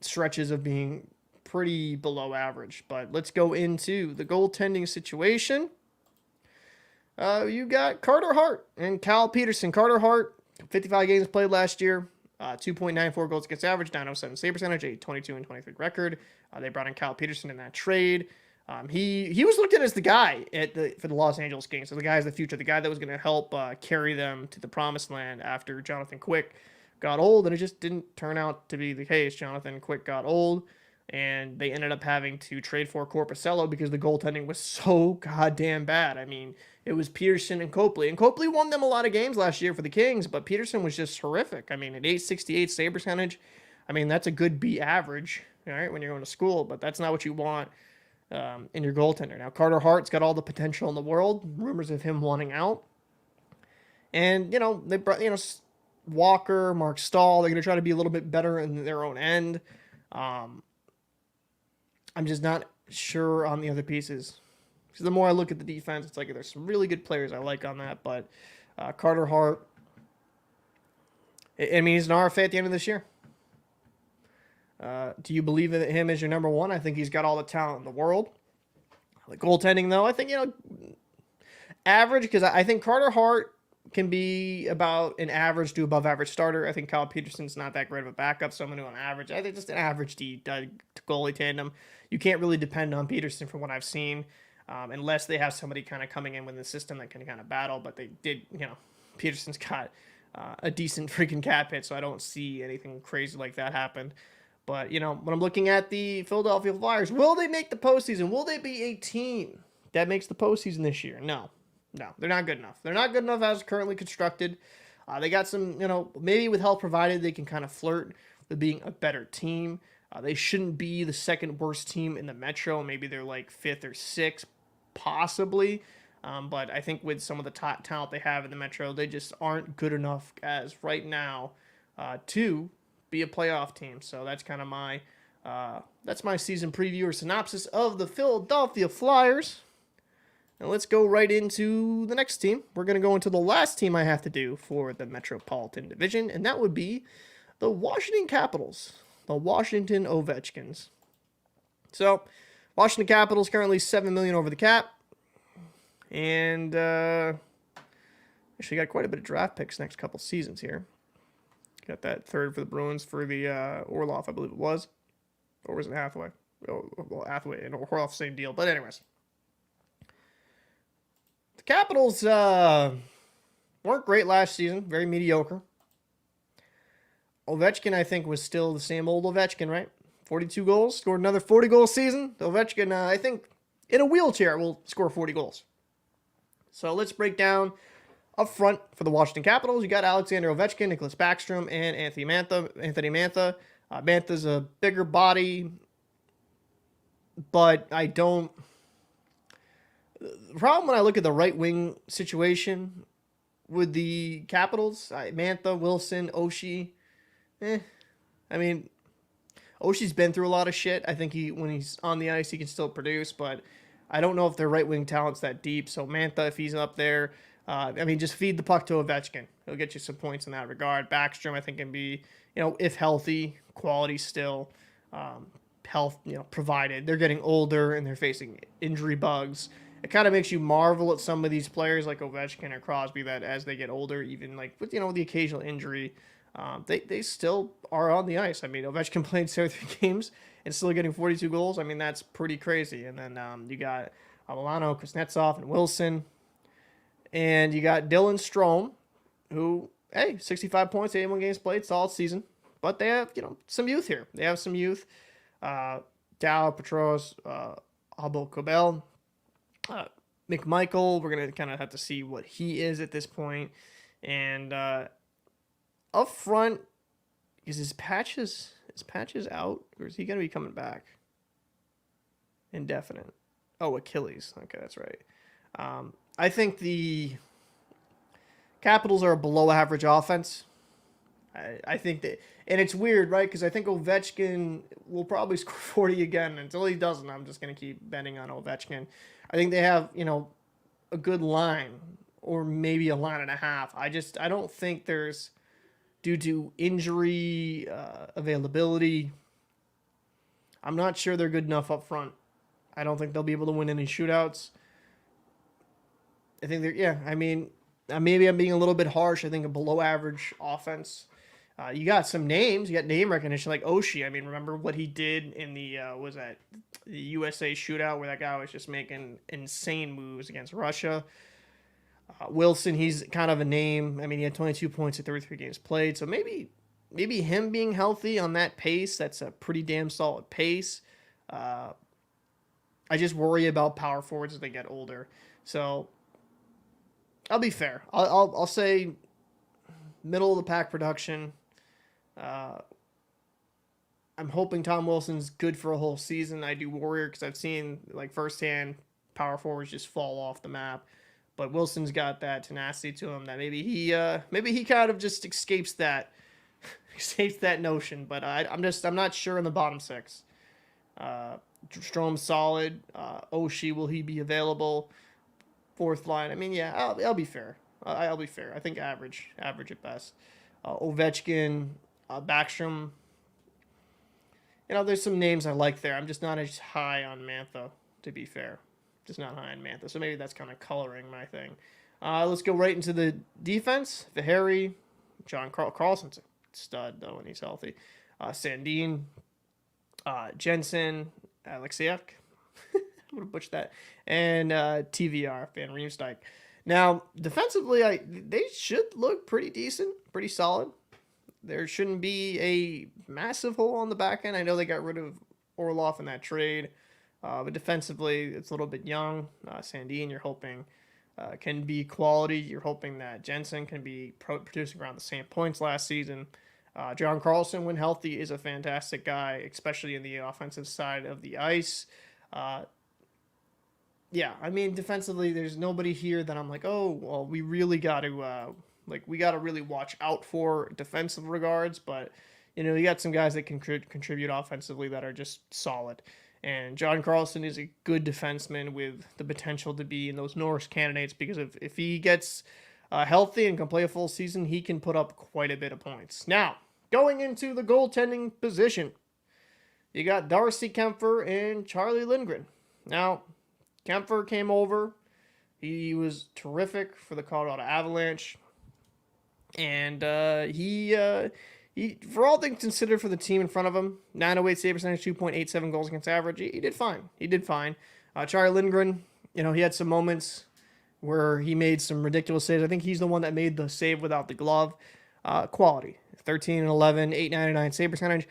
stretches of being pretty below average. But let's go into the goaltending situation. You got Carter Hart and Cal Peterson. Carter Hart, 55 games played last year. 2.94 goals against average, 907 save percentage, a 22-23 record. They brought in Cal Peterson in that trade. He was looked at as the guy for the Los Angeles Kings. So the guy is the future, the guy that was going to help carry them to the promised land after Jonathan Quick got old, and it just didn't turn out to be the case. Jonathan Quick got old, and they ended up having to trade for Corpuscello because the goaltending was so goddamn bad. I mean, it was Peterson and Copley. And Copley won them a lot of games last year for the Kings, but Peterson was just horrific. I mean, an 868 save percentage, I mean, that's a good B average, all right, when you're going to school, but that's not what you want in your goaltender. Now, Carter Hart's got all the potential in the world. Rumors of him wanting out. And, they brought, Walker, Mark Stahl, they're going to try to be a little bit better in their own end. I'm just not sure on the other pieces. Because the more I look at the defense, it's like there's some really good players I like on that. But Carter Hart, I mean, he's an RFA at the end of this year. Do you believe in him as your number one? I think he's got all the talent in the world. The goaltending, though, I think, average, because I think Carter Hart can be about an average to above average starter. I think Kyle Peterson's not that great of a backup, so I'm going to go on average. I think just an average goalie tandem. You can't really depend on Peterson from what I've seen, unless they have somebody kind of coming in with the system that can kind of battle, but they did, Peterson's got a decent freaking cap hit, so I don't see anything crazy like that happen. But, when I'm looking at the Philadelphia Flyers, will they make the postseason? Will they be a team that makes the postseason this year? No, they're not good enough. They're not good enough as currently constructed. They got some, maybe with help provided, they can kind of flirt with being a better team. They shouldn't be the second worst team in the Metro. Maybe they're like fifth or sixth, possibly. But I think with some of the top talent they have in the Metro, they just aren't good enough as right now to be a playoff team. So that's kind of my season preview or synopsis of the Philadelphia Flyers. And let's go right into the next team. We're going to go into the last team I have to do for the Metropolitan Division, and that would be the Washington Capitals, the Washington Ovechkins. So, Washington Capitals currently $7 million over the cap, and actually got quite a bit of draft picks next couple seasons here. Got that third for the Bruins for the Orlov, I believe it was, or was it Hathaway? Well, Hathaway and Orlov, same deal. But anyways. The Capitals weren't great last season. Very mediocre. Ovechkin, I think, was still the same old Ovechkin, right? 42 goals. Scored another 40-goal season. Ovechkin, I think, in a wheelchair will score 40 goals. So let's break down up front for the Washington Capitals. You got Alexander Ovechkin, Nicholas Backstrom, and Anthony Mantha. Mantha's a bigger body, but I don't... The problem when I look at the right wing situation with the Capitals, Mantha, Wilson, Oshie, I mean, Oshie's been through a lot of shit. I think when he's on the ice, he can still produce, but I don't know if their right wing talent's that deep. So Mantha, if he's up there, just feed the puck to Ovechkin. He'll get you some points in that regard. Backstrom, I think, can be, if healthy, quality still, health, provided. They're getting older and they're facing injury bugs. it kind of makes you marvel at some of these players like Ovechkin or Crosby that as they get older, even like with the occasional injury, they still are on the ice. I mean, Ovechkin played 73 games and still getting 42 goals. I mean, that's pretty crazy. And then you got Milano, Kuznetsov, and Wilson, and you got Dylan Strome, who, hey, 65 points, 81 games played, solid season. But they have, some youth here. They have some youth. Dow, Petros, Abo Cobel, McMichael. We're going to kind of have to see what he is at this point. And up front, is his patches out? Or is he going to be coming back? Indefinite. Oh, Achilles. Okay, that's right. I think the Capitals are a below average offense. I think that, and it's weird, right? Because I think Ovechkin will probably score 40 again. Until he doesn't, I'm just going to keep betting on Ovechkin. I think they have, a good line, or maybe a line and a half. I don't think there's, due to injury availability, I'm not sure they're good enough up front. I don't think they'll be able to win any shootouts. I think maybe I'm being a little bit harsh. I think a below average offense. You got some names. You got name recognition like Oshie. I mean, remember what he did in the the USA shootout where that guy was just making insane moves against Russia. Wilson, he's kind of a name. I mean, he had 22 points at 33 games played. So maybe him being healthy on that pace, that's a pretty damn solid pace. I just worry about power forwards as they get older. So I'll be fair. I'll say middle of the pack production. I'm hoping Tom Wilson's good for a whole season. I do worry because I've seen firsthand power forwards just fall off the map. But Wilson's got that tenacity to him that maybe he kind of just escapes that notion. But I'm not sure in the bottom six. Strome's solid. Oshie, will he be available? Fourth line. I mean, yeah, I'll be fair. I'll be fair. I think average at best. Ovechkin, Backstrom. There's some names I like there. I'm just not as high on Mantha, to be fair. Just not high on Mantha. So maybe that's kind of coloring my thing. Let's go right into the defense. Vihari, John Carlson's a stud, though, when he's healthy. Sandin, Jensen, Alexiak. I'm going to butcher that. And TVR, Van Riemsdyk. Now, defensively, they should look pretty decent, pretty solid. There shouldn't be a massive hole on the back end. I know they got rid of Orlov in that trade. But defensively, it's a little bit young. Sandin, you're hoping, can be quality. You're hoping that Jensen can be producing around the same points last season. John Carlson, when healthy, is a fantastic guy, especially in the offensive side of the ice. Yeah, I mean, defensively, there's nobody here that I'm like, oh, well, we really got to, we got to really watch out for defensive regards. But, you got some guys that can contribute offensively that are just solid. And John Carlson is a good defenseman with the potential to be in those Norris candidates because if he gets healthy and can play a full season, he can put up quite a bit of points. Now, going into the goaltending position, you got Darcy Kempfer and Charlie Lindgren. Now, Kempfer came over. He was terrific for the Colorado Avalanche. And he, for all things considered for the team in front of him, 908 save percentage, 2.87 goals against average. He did fine. Charlie Lindgren, he had some moments where he made some ridiculous saves. I think he's the one that made the save without the glove. Quality, 13 and 11, 899 save percentage.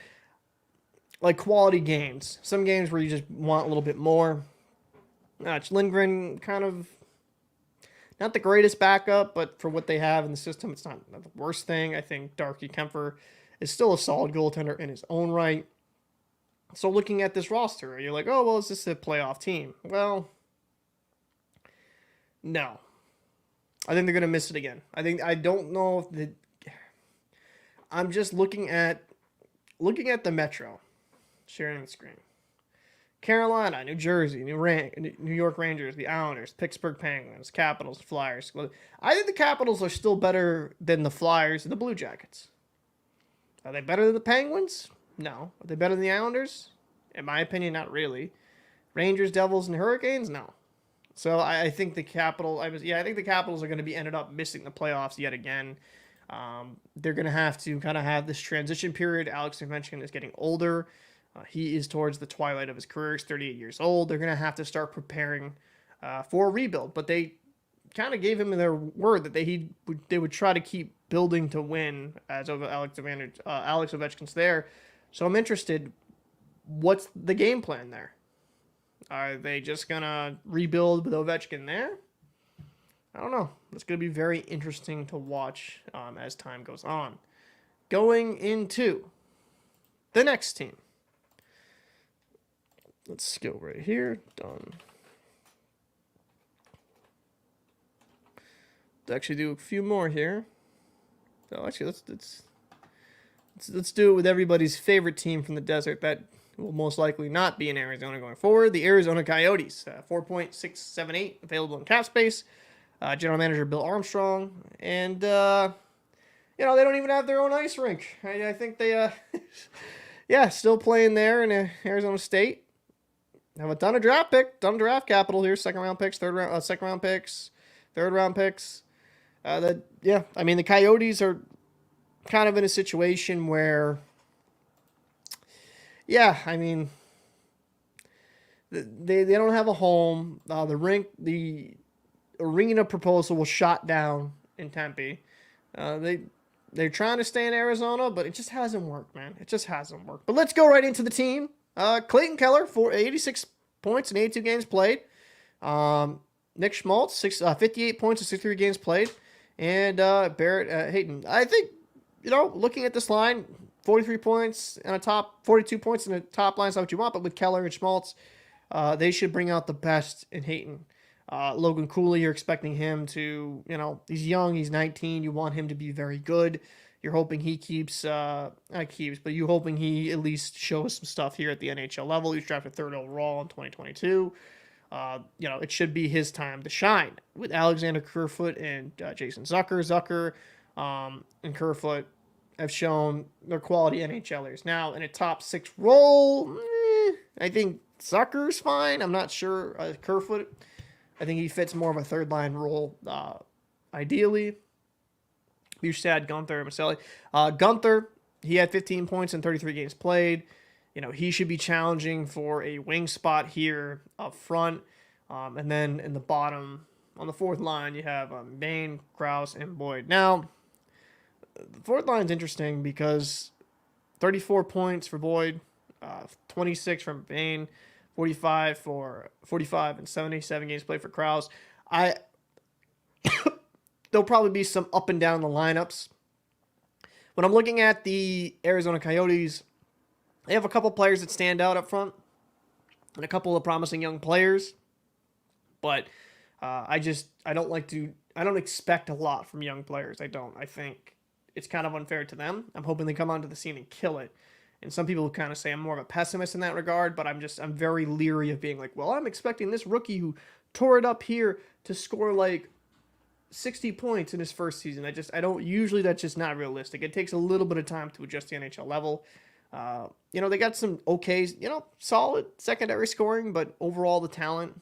Like quality games. Some games where you just want a little bit more. Lindgren kind of not the greatest backup, but for what they have in the system, it's not the worst thing. I think Darcy Kempfer is still a solid goaltender in his own right. So looking at this roster, you're like, oh, well, is this a playoff team? Well, no. I think they're going to miss it again. I don't know if I'm just looking at the Metro, sharing the screen. Carolina, New Jersey, New York Rangers, the Islanders, Pittsburgh Penguins, Capitals, Flyers. I think the Capitals are still better than the Flyers and the Blue Jackets. Are they better than the Penguins? No. Are they better than the Islanders? In my opinion, not really. Rangers, Devils, and Hurricanes? No. So I think the I think the Capitals are going to be ended up missing the playoffs yet again. They're going to have to kind of have this transition period. Alex Ovechkin is getting older. He is towards the twilight of his career. He's 38 years old. They're going to have to start preparing for a rebuild. But they kind of gave him their word that they would try to keep building to win as Alex Ovechkin's there. So I'm interested. What's the game plan there? Are they just going to rebuild with Ovechkin there? I don't know. It's going to be very interesting to watch as time goes on. Going into the next team. Let's go right here. Done. Let's actually do a few more here. So actually, let's do it with everybody's favorite team from the desert that will most likely not be in Arizona going forward. The Arizona Coyotes, 4.678 available in cap space. General manager Bill Armstrong, and they don't even have their own ice rink. I think they, still playing there in Arizona State. Have a ton of draft capital here. Second round picks. Third round picks. The Coyotes are kind of in a situation where, they don't have a home. The arena proposal was shot down in Tempe. They're trying to stay in Arizona, but it just hasn't worked, man. It just hasn't worked. But let's go right into the team. Clayton Keller, 86 points in 82 games played. Nick Schmaltz, 58 points in 63 games played. And Barrett Hayton. I think, looking at this line, 42 points in the top line is not what you want, but with Keller and Schmaltz, they should bring out the best in Hayton. Logan Cooley, you're expecting him to, he's young, he's 19. You want him to be very good. You're hoping he you're hoping he at least shows some stuff here at the NHL level. He was drafted 3rd overall in 2022. It should be his time to shine with Alexander Kerfoot and Jason Zucker. Zucker and Kerfoot have shown they're quality NHLers. Now, in a top 6 role, I think Zucker's fine. I'm not sure. Kerfoot, I think he fits more of a third-line role, ideally. Bustad, Gunther, Maselli. Gunther, he had 15 points in 33 games played. He should be challenging for a wing spot here up front. And then in the bottom, on the fourth line, you have Bain, Krause, and Boyd. Now, the fourth line is interesting because 34 points for Boyd, 26 from Bain, 45 and 77 games played for Krause. There'll probably be some up and down the lineups. When I'm looking at the Arizona Coyotes, they have a couple players that stand out up front and a couple of promising young players. But I don't expect a lot from young players. I don't. I think it's kind of unfair to them. I'm hoping they come onto the scene and kill it. And some people kind of say I'm more of a pessimist in that regard, but I'm very leery of being like, well, I'm expecting this rookie who tore it up here to score like 60 points in his first season. That's just not realistic. It takes a little bit of time to adjust to the NHL level. They got some solid secondary scoring, but overall the talent,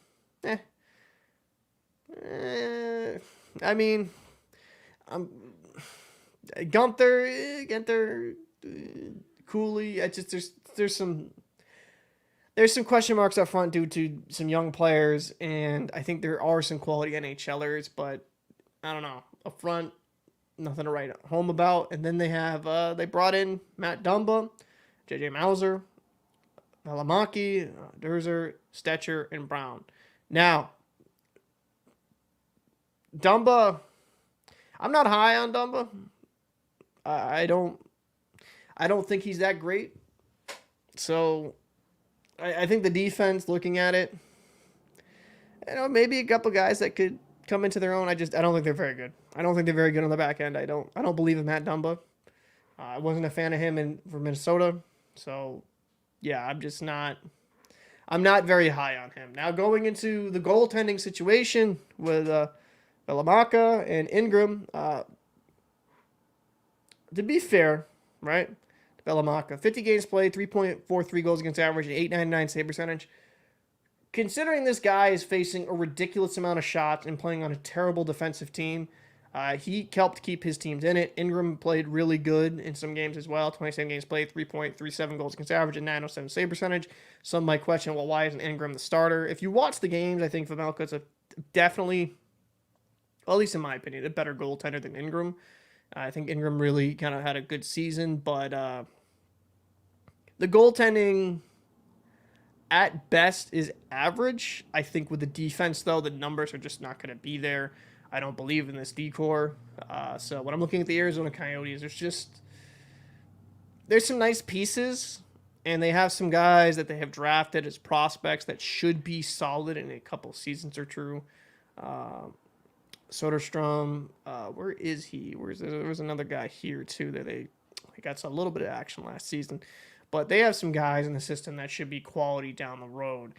Gunther, Cooley. There's some question marks up front due to some young players, and I think there are some quality NHLers, but I don't know. Up front, nothing to write home about. And then they brought in Matt Dumba, JJ Mauser, Valimaki, Durzer, Stetcher, and Brown. Now, Dumba, I'm not high on Dumba. I don't think he's that great. So I think the defense, looking at it, maybe a couple guys that could come into their own. I don't think they're very good. I don't think they're very good on the back end. I don't believe in Matt Dumba. I wasn't a fan of him for Minnesota. So yeah, I'm not very high on him. Now going into the goaltending situation with Valimaki and Ingram, to be fair, right? Valimaki, 50 games played, 3.43 goals against average, and .899 save percentage. considering this guy is facing a ridiculous amount of shots and playing on a terrible defensive team, he helped keep his teams in it. Ingram played really good in some games as well. 27 games played, 3.37 goals against average, and 907 save percentage. Some might question, well, why isn't Ingram the starter? If you watch the games, I think Vejmelka's definitely, well, at least in my opinion, a better goaltender than Ingram. I think Ingram really kind of had a good season, but the goaltending at best is average. I think with the defense, though, the numbers are just not going to be there. I don't believe in this decor. So when I'm looking at the Arizona Coyotes, there's some nice pieces, and they have some guys that they have drafted as prospects that should be solid in a couple seasons or two. Soderstrom, where is he? There was another guy here too that they got a little bit of action last season, but they have some guys in the system that should be quality down the road.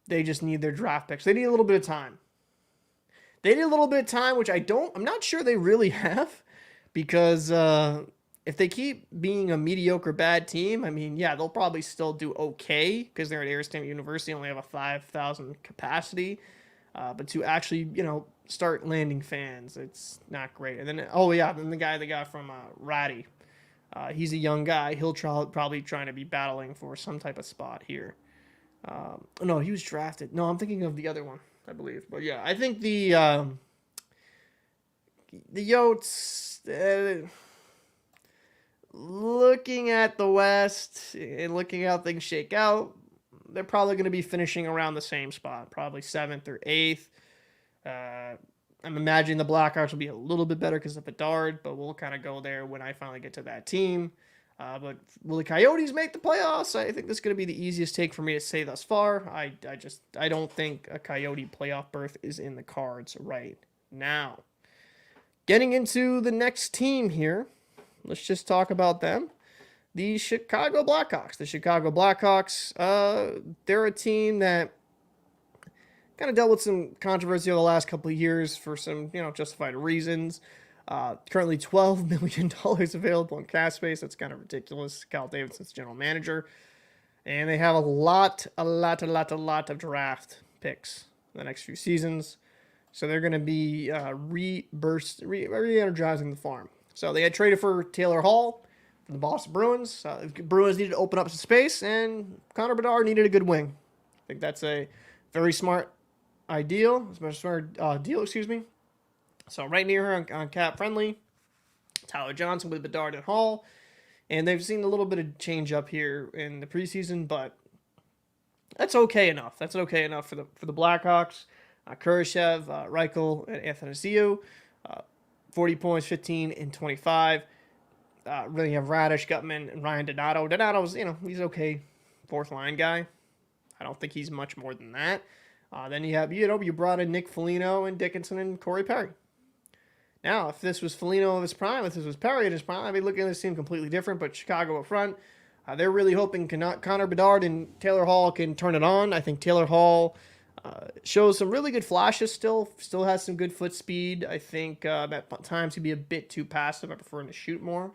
They just need their draft picks. They need a little bit of time. Which I'm not sure they really have, because if they keep being a mediocre bad team, I mean, yeah, they'll probably still do okay because they're at Arizona University, only have a 5,000 capacity. But to actually, start landing fans, it's not great. And then, then the guy they got from Ratty, he's a young guy. He'll probably trying to be battling for some type of spot here. No, he was drafted. No, I'm thinking of the other one, I believe. But yeah, I think the Yotes, looking at the West and looking how things shake out, they're probably going to be finishing around the same spot, probably 7th or 8th. I'm imagining the Blackhawks will be a little bit better because of Bedard, but we'll kind of go there when I finally get to that team. But will the Coyotes make the playoffs? I think this is going to be the easiest take for me to say thus far. I don't think a Coyote playoff berth is in the cards right now. Getting into the next team here, let's just talk about them. The Chicago Blackhawks. They're a team that kind of dealt with some controversy over the last couple of years for some, justified reasons. Currently $12 million available in cap space. That's kind of ridiculous. Cal Davidson's general manager. And they have a lot of draft picks in the next few seasons. So they're going to be re-energizing the farm. So they had traded for Taylor Hall from the Boston Bruins. Bruins needed to open up some space, and Connor Bedard needed a good wing. I think that's a very smart deal. So right near her on cap friendly, Tyler Johnson with Bedard and Hall. And they've seen a little bit of change up here in the preseason, but that's okay enough. That's okay enough for the Blackhawks. Kurashev, Reichel, and Athanasiou, 40 points, 15 and 25. Really have Radish, Gutman, and Ryan Donato. Donato's, he's okay, fourth line guy. I don't think he's much more than that. Then you have, you brought in Nick Foligno and Dickinson and Corey Perry. Now, if this was Foligno of his prime, if this was Perry at his prime, I'd be looking at this team completely different. But Chicago up front, they're really hoping Connor Bedard and Taylor Hall can turn it on. I think Taylor Hall shows some really good flashes still has some good foot speed. I think at times he'd be a bit too passive. I prefer him to shoot more.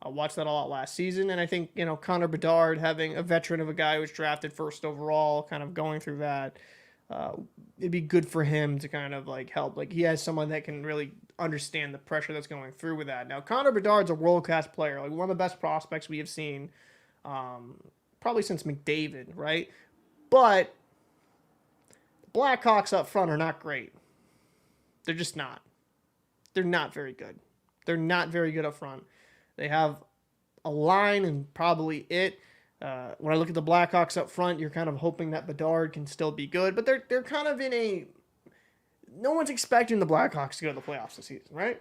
I watched that a lot last season, and I think, Connor Bedard, having a veteran of a guy who was drafted first overall, kind of going through that, it'd be good for him to kind of help. He has someone that can really understand the pressure that's going through with that. Now, Connor Bedard's a world-class player, one of the best prospects we have seen probably since McDavid, right? But the Blackhawks up front are not great. They're just not. They're not very good. They're not very good up front. They have a line and probably it. When I look at the Blackhawks up front, you're kind of hoping that Bedard can still be good, but they're kind of in a, no one's expecting the Blackhawks to go to the playoffs this season, right?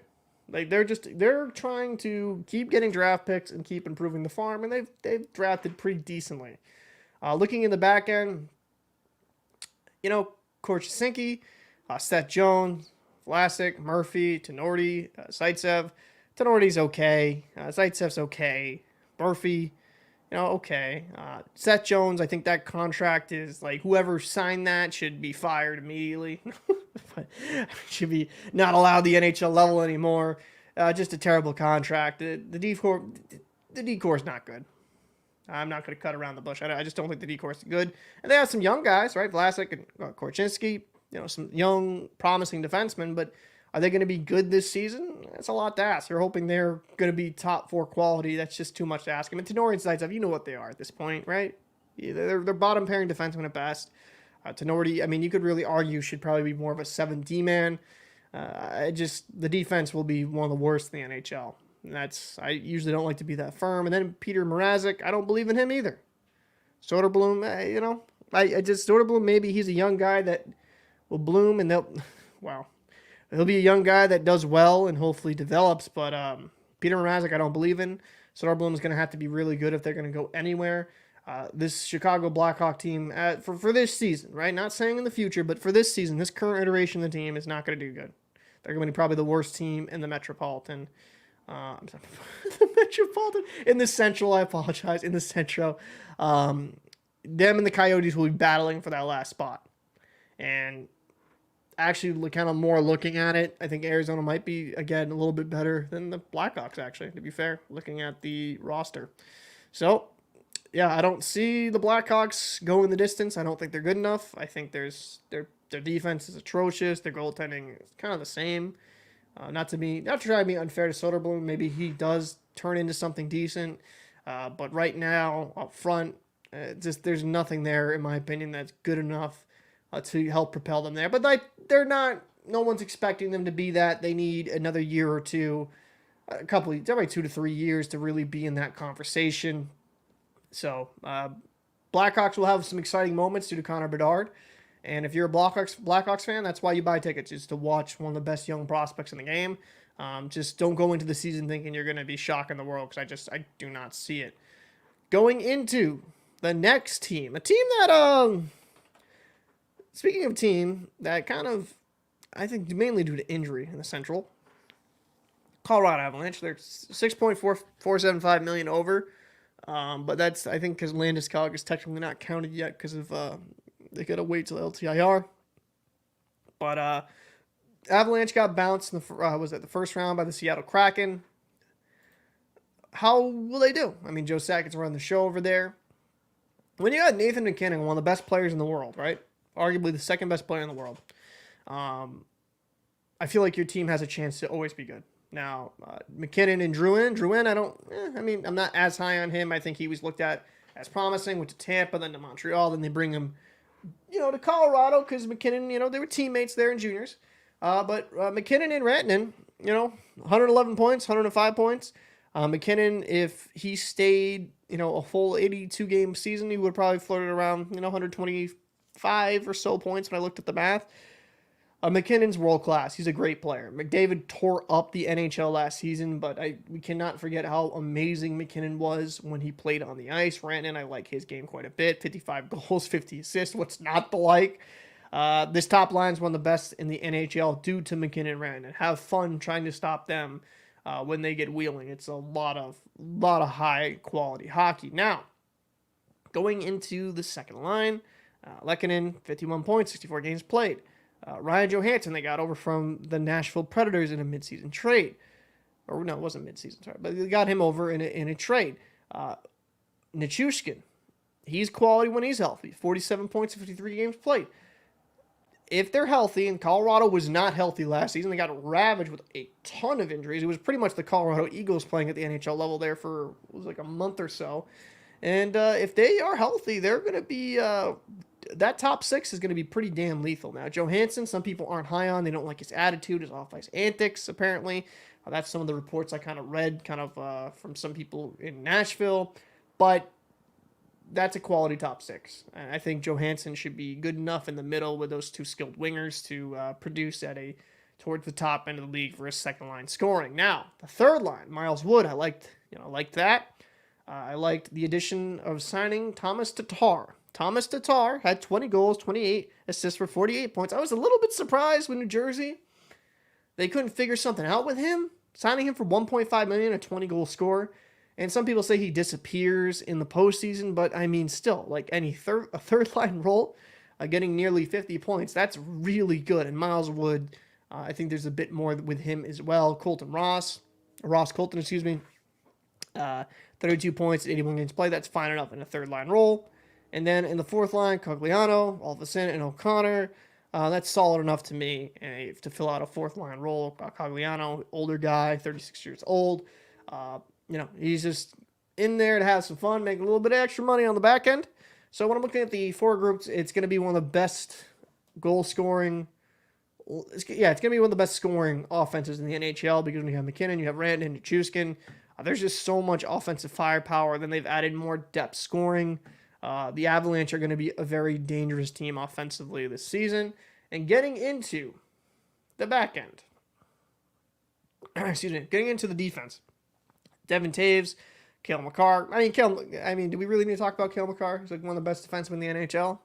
They're trying to keep getting draft picks and keep improving the farm, and they've drafted pretty decently. Looking in the back end, Korchinski, Seth Jones, Vlasic, Murphy, Tenorti, Zaitsev. Tenorti's okay. Zaitsev's okay. Murphy, okay. Seth Jones, I think that contract is whoever signed that should be fired immediately. Should be not allowed the NHL level anymore. Just a terrible contract. The decor is not good. I'm not going to cut around the bush. I just don't think the D-corps is good. And they have some young guys, right? Vlasic and Korchinski, some young, promising defensemen, but are they going to be good this season? That's a lot to ask. You're hoping they're going to be top 4 quality. That's just too much to ask. I mean, Tenori and Zaitsev, you know what they are at this point, right? They're bottom pairing defensemen at best. Tenori, I mean, you could really argue should probably be more of a 7D man. The defense will be one of the worst in the NHL. And I usually don't like to be that firm. And then Peter Mrazek, I don't believe in him either. Soderblom, Soderblom, maybe he's a young guy that will bloom and he'll be a young guy that does well and hopefully develops. But Peter Mrazek, I don't believe in. Soderblom is going to have to be really good if they're going to go anywhere. This Chicago Blackhawk team, for this season, right? Not saying in the future, but for this season, this current iteration of the team is not going to do good. They're going to be probably the worst team in the Metropolitan. I'm sorry, the Metropolitan. In the Central, I apologize. In the Central. Them and the Coyotes will be battling for that last spot. And actually, kind of more looking at it, I think Arizona might be, again, a little bit better than the Blackhawks, actually, to be fair, looking at the roster. So, yeah, I don't see the Blackhawks going the distance. I don't think they're good enough. I think their defense is atrocious. Their goaltending is kind of the same. Not to try to be unfair to Soderblom. Maybe he does turn into something decent. But right now, up front, there's nothing there, in my opinion, that's good enough to help propel them there. But they're not. No one's expecting them to be that. They need another year or two, probably 2 to 3 years to really be in that conversation. So, Blackhawks will have some exciting moments due to Connor Bedard. And if you're a Blackhawks fan, that's why you buy tickets, is to watch one of the best young prospects in the game. Just don't go into the season thinking you're going to be shocking the world, because I do not see it. Going into the next team, a team that, speaking of team that kind of, I think mainly due to injury in the Central, Colorado Avalanche. They're $6.475 million over. But that's, I think, because Landeskog is technically not counted yet because of they got to wait till LTIR. But Avalanche got bounced in the first round by the Seattle Kraken. How will they do? I mean, Joe Sakic's running the show over there. When you got Nathan McKinnon, one of the best players in the world, right? Arguably the second best player in the world. I feel like your team has a chance to always be good. Now, McKinnon and Drouin, I'm not as high on him. I think he was looked at as promising. Went to Tampa, then to Montreal, then they bring him, to Colorado because McKinnon, they were teammates there in juniors. But McKinnon and Rantanen, 111 points, 105 points. McKinnon, if he stayed, a full 82-game season, he would probably flirted around, 125 or so points when I looked at the math. McKinnon's world class. He's a great player. McDavid tore up the NHL last season, but we cannot forget how amazing McKinnon was when he played on the ice. Rantanen, I like his game quite a bit. 55 goals, 50 assists. What's not to like? This top line is one of the best in the NHL due to McKinnon and Rantanen. Have fun trying to stop them when they get wheeling. It's a lot of high quality hockey. Now, going into the second line, Lehkonen, 51 points, 64 games played. Ryan Johansson, they got over from the Nashville Predators in a midseason trade. Or no, it wasn't midseason, sorry. But they got him over in a trade. Nichushkin, he's quality when he's healthy. 47 points in 53 games played. If they're healthy, and Colorado was not healthy last season, they got ravaged with a ton of injuries. It was pretty much the Colorado Eagles playing at the NHL level there for, it was like a month or so. And if they are healthy, they're going to be... that top six is going to be pretty damn lethal. Now, Johansson, some people aren't high on. They don't like his attitude, his off-ice antics, apparently. That's some of the reports I kind of read from some people in Nashville. But that's a quality top six. I think Johansson should be good enough in the middle with those two skilled wingers to produce towards the top end of the league for his second line scoring. Now, the third line, Miles Wood, I liked that. I liked the addition of signing Thomas Tatar. Thomas Tatar had 20 goals, 28 assists for 48 points. I was a little bit surprised when New Jersey, they couldn't figure something out with him, signing him for $1.5 million, a 20-goal scorer. And some people say he disappears in the postseason, but I mean, still, like a third-line role, getting nearly 50 points, that's really good. And Miles Wood, I think there's a bit more with him as well. Ross Colton, excuse me. 32 points, 81 games played. That's fine enough in a third-line role. And then in the fourth line, Cogliano, Olofsson, and O'Connor. That's solid enough to me to fill out a fourth-line role. Cogliano, older guy, 36 years old. He's just in there to have some fun, make a little bit of extra money on the back end. So when I'm looking at the four groups, it's going to be one of the best goal scoring. It's going to be one of the best scoring offenses in the NHL because when you have McKinnon, you have Rand and Chuskin. There's just so much offensive firepower. Then they've added more depth scoring. The Avalanche are going to be a very dangerous team offensively this season. And getting into the back end, getting into the defense, Devin Taves, Cale Makar. Do we really need to talk about Cale Makar? He's like one of the best defensemen in the NHL.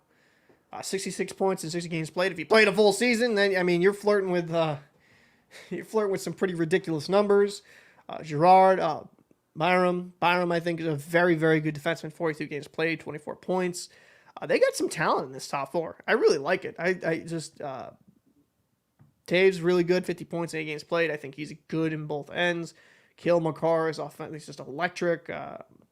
66 points in 60 games played. If you played a full season, then you're flirting with some pretty ridiculous numbers. Girard, Byram, I think, is a very, very good defenseman. 42 games played, 24 points. They got some talent in this top four. I really like it. Taves really good, 50 points, 8 games played. I think he's good in both ends. Cale Makar is he's just electric.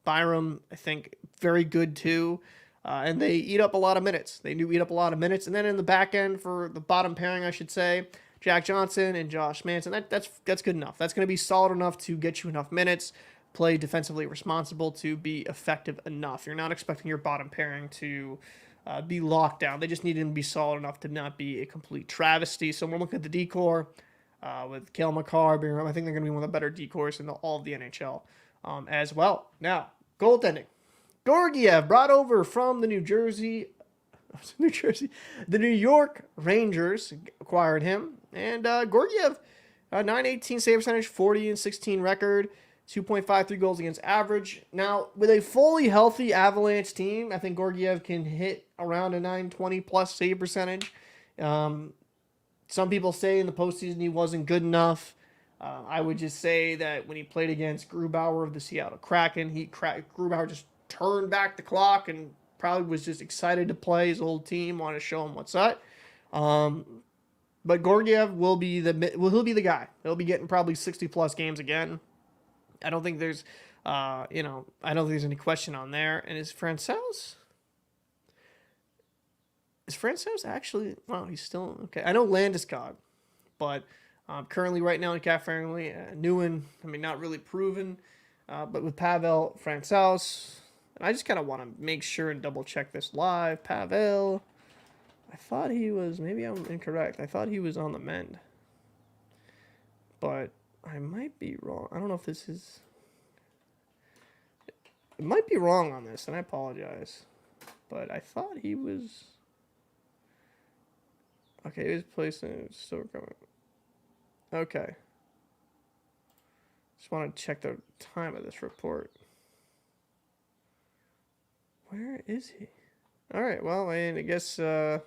Byram, I think, very good too. And they eat up a lot of minutes. They do eat up a lot of minutes. And then in the back end for the bottom pairing, I should say, Jack Johnson and Josh Manson. That's good enough. That's going to be solid enough to get you enough minutes, play defensively responsible to be effective enough. You're not expecting your bottom pairing to be locked down. They just need them to be solid enough to not be a complete travesty. So we're looking at the D-core with Cale Makar. I think they're going to be one of the better D-cores in all of the NHL as well. Now, goaltending. Georgiev brought over from the New York Rangers acquired him. And Georgiev, 918 save percentage, 40-16 record, 2.53 goals against average. Now, with a fully healthy Avalanche team, I think Georgiev can hit around a 920 plus save percentage. Some people say in the postseason he wasn't good enough. I would just say that when he played against Grubauer of the Seattle Kraken, Grubauer just turned back the clock and probably was just excited to play his old team, want to show him what's up. But Georgiev will be he'll be the guy. He'll be getting probably 60 plus games again. I don't think there's any question on there. And is Francouz actually? Well, he's still okay. I know Landeskog, but currently right now in Cap Friendly, Newen. Not really proven, but with Pavel Francouz. And I just kind of want to make sure and double check this live. Pavel, I thought he was, maybe I'm incorrect. I thought he was on the mend. But I might be wrong. I don't know if this is, it might be wrong on this, and I apologize. But I thought he was, okay, his place is still recovering. Okay. Just want to check the time of this report. Where is he? All right. Well, I guess it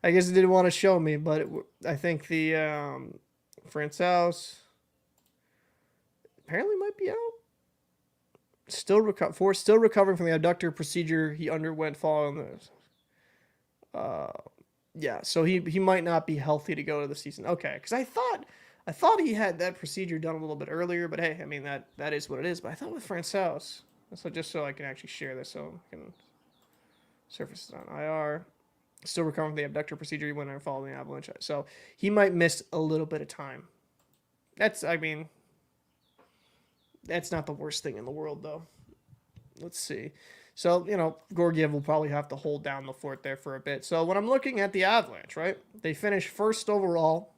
didn't want to show me, but I think the Francouz apparently might be out. Still recovering from the abductor procedure he underwent following this. So he might not be healthy to go to the season. Okay, because I thought he had that procedure done a little bit earlier, but hey, that is what it is. But I thought with Francouz. So just so I can actually share this, so I can surface it on IR. Still recovering from the abductor procedure he went and following the Avalanche. So he might miss a little bit of time. That's not the worst thing in the world, though. Let's see. So, Georgiev will probably have to hold down the fort there for a bit. So when I'm looking at the Avalanche, right, they finished first overall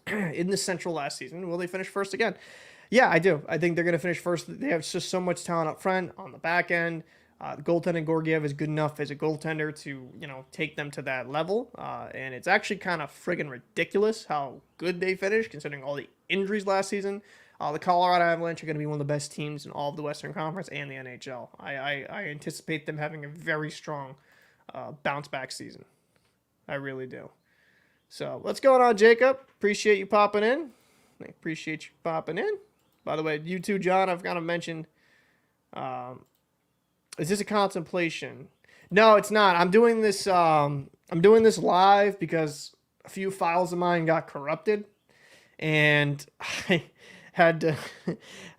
in the Central last season. Will they finish first again? Yeah, I do. I think they're going to finish first. They have just so much talent up front, on the back end. The goaltending Georgiev is good enough as a goaltender to, take them to that level. And it's actually kind of friggin' ridiculous how good they finished, considering all the injuries last season. The Colorado Avalanche are going to be one of the best teams in all of the Western Conference and the NHL. I anticipate them having a very strong bounce-back season. I really do. So, what's going on, Jacob? Appreciate you popping in. By the way, you too, John, I've kind of mentioned, is this a contemplation? No, it's not. I'm doing this live because a few files of mine got corrupted, and had to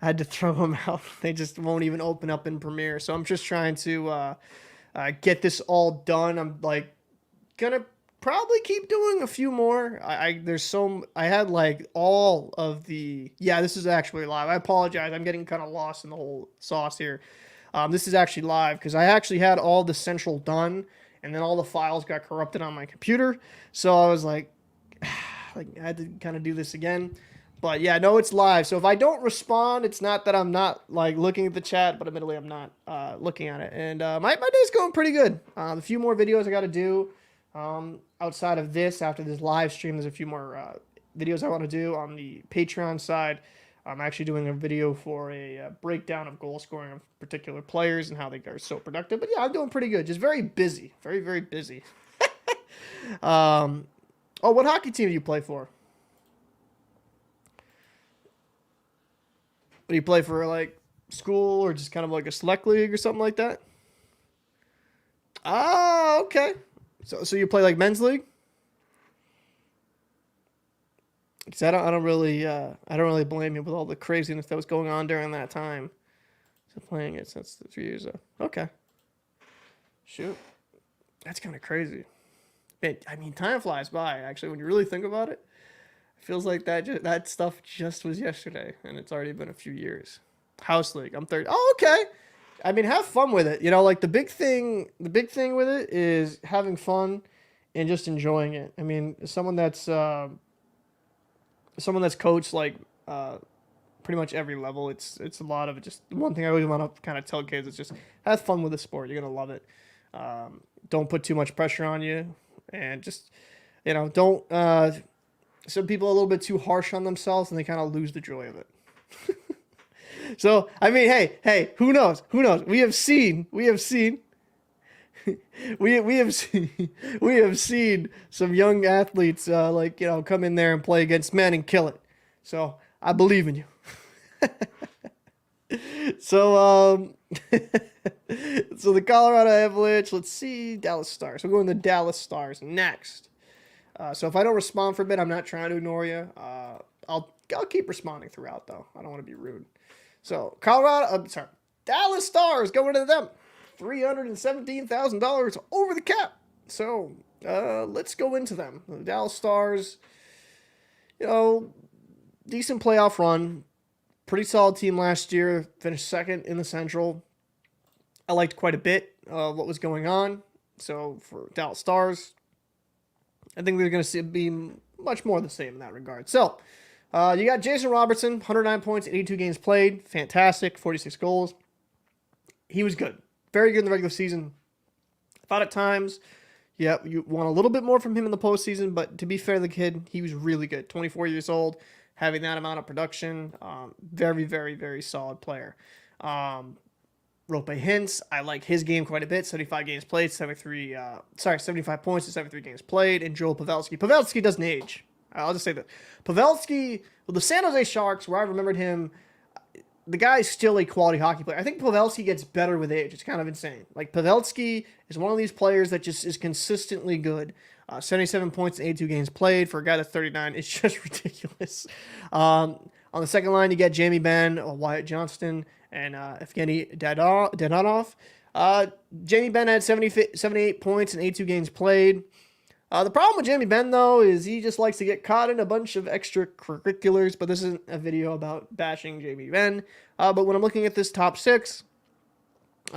had to throw them out. They just won't even open up in Premiere. So I'm just trying to get this all done. I'm like gonna probably keep doing a few more. I had like all of the this is actually live. I apologize. I'm getting kind of lost in the whole sauce here. This is actually live because I actually had all the central done, and then all the files got corrupted on my computer. So I was like I had to kind of do this again. But yeah, no, it's live. So if I don't respond, it's not that I'm not like looking at the chat, but admittedly I'm not looking at it. And my day's going pretty good. A few more videos I got to do outside of this. After this live stream, there's a few more videos I want to do on the Patreon side. I'm actually doing a video for a breakdown of goal scoring of particular players and how they are so productive. But yeah, I'm doing pretty good. Just very busy. Very, very busy. What hockey team do you play for? Do you play for like school or just kind of like a select league or something like that? Ah, okay. So you play like men's league? Because I don't really blame you with all the craziness that was going on during that time. So playing it since the 3 years ago. Okay. Shoot, that's kind of crazy. I mean, time flies by. Actually, when you really think about it. Feels like that stuff just was yesterday, and it's already been a few years. House league, I'm 30. Oh, okay. I mean, have fun with it. You know, like the big thing with it is having fun and just enjoying it. I mean, someone that's coached like pretty much every level. It's a lot of it. Just one thing I always want to kind of tell kids is just have fun with the sport. You're gonna love it. Don't put too much pressure on you, and just don't. Some people are a little bit too harsh on themselves and they kind of lose the joy of it. So, I mean, hey, who knows? We have seen we have seen some young athletes come in there and play against men and kill it. So, I believe in you. So, so the Colorado Avalanche, let's see, Dallas Stars. We're going to Dallas Stars next. So if I don't respond for a bit, I'm not trying to ignore you. I'll keep responding throughout, though. I don't want to be rude. So Dallas Stars going to them, $317,000 over the cap. So let's go into them. The Dallas Stars, decent playoff run, pretty solid team last year. Finished second in the Central. I liked quite a bit of what was going on. So for Dallas Stars, I think they're going to be much more the same in that regard. So, you got Jason Robertson, 109 points, 82 games played. Fantastic, 46 goals. He was good. Very good in the regular season. I thought at times, you want a little bit more from him in the postseason, but to be fair to the kid, he was really good. 24 years old, having that amount of production. Very, very, very solid player. Rope Hintz, I like his game quite a bit. 75 games played, 75 points in 73 games played. And Joel Pavelski. Pavelski doesn't age. I'll just say that. Pavelski, the San Jose Sharks, where I remembered him, the guy's still a quality hockey player. I think Pavelski gets better with age. It's kind of insane. Like, Pavelski is one of these players that just is consistently good. 77 points in 82 games played for a guy that's 39. It's just ridiculous. On the second line, you get Jamie Benn, Wyatt Johnston, and Evgeny Dadonov. Jamie Benn had 78 points in 82 games played. The problem with Jamie Benn, though, is he just likes to get caught in a bunch of extracurriculars, but this isn't a video about bashing Jamie Benn. But when I'm looking at this top six,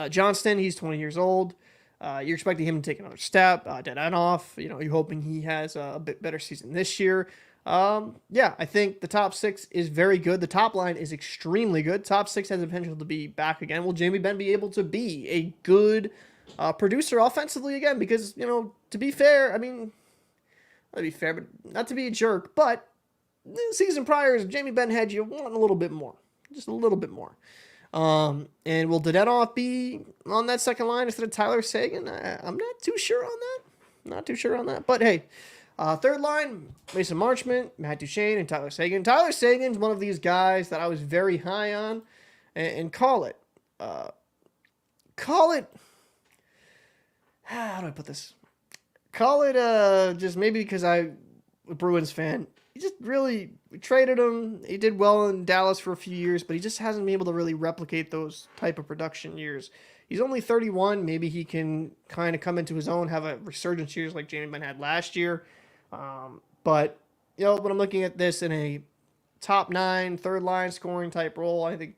Johnston, he's 20 years old. You're expecting him to take another step. Dadonov, you're hoping he has a bit better season this year. I think the top six is very good. The top line is extremely good. Top six has the potential to be back again. Will Jamie Benn be able to be a good producer offensively again? Because, to be fair, I mean, not to be fair, but not to be a jerk, but the season prior, Jamie Benn had you wanting a little bit more. Just a little bit more. And will Dadonov be on that second line instead of Tyler Seguin? I'm not too sure on that. But hey, third line, Mason Marchment, Matt Duchene, and Tyler Seguin. Tyler Seguin's one of these guys that I was very high on, and call it, how do I put this? Call it, just maybe because I'm a Bruins fan, he just really, we traded him. He did well in Dallas for a few years, but he just hasn't been able to really replicate those type of production years. He's only 31. Maybe he can kind of come into his own, have a resurgence years like Jamie Benn had last year. But, when I'm looking at this in a top 9, third line scoring type role, I think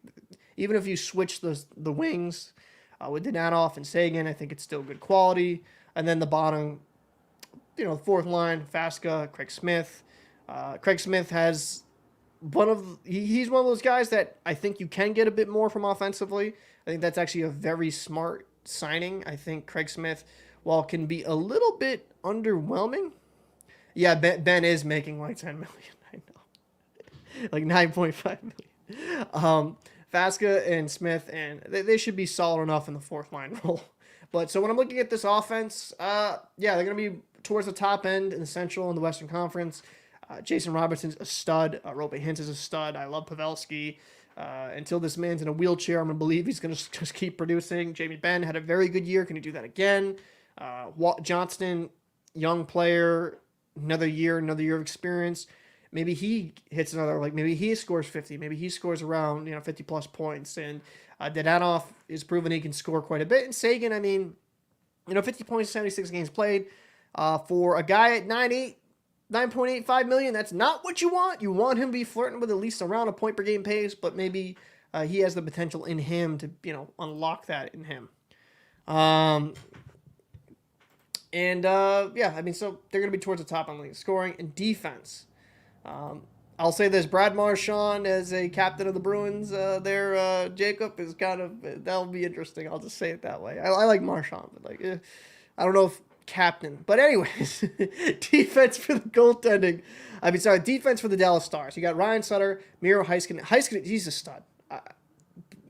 even if you switch the wings with Donatoff and Sagan, I think it's still good quality. And then the bottom, fourth line, Fasca, Craig Smith. Craig Smith has he's one of those guys that I think you can get a bit more from offensively. I think that's actually a very smart signing. I think Craig Smith, while can be a little bit underwhelming, yeah, Ben is making like 10 million. I know, like 9.5 million. Fasca and Smith, and they should be solid enough in the fourth line role. But so when I'm looking at this offense, they're going to be towards the top end in the Central and the Western Conference. Jason Robertson's a stud. Rope Hintz is a stud. I love Pavelski. Until this man's in a wheelchair, I'm going to believe he's going to just keep producing. Jamie Benn had a very good year. Can he do that again? Johnston, young player, another year of experience. Maybe he hits another, maybe he scores 50. Maybe he scores around 50-plus points. And Dadonov is proven he can score quite a bit. And Sagan, 50 points, 76 games played. For a guy at 9.85 million, that's not what you want. You want him to be flirting with at least around a point per game pace, but maybe he has the potential in him to, unlock that in him. So they're going to be towards the top on league scoring and defense. I'll say this, Brad Marchand as a captain of the Bruins Jacob is that'll be interesting. I'll just say it that way. I like Marchand, but I don't know if captain. But anyways, defense for the goaltending. Defense for the Dallas Stars. You got Ryan Sutter, Miro Heiskanen. Heiskanen, he's a stud.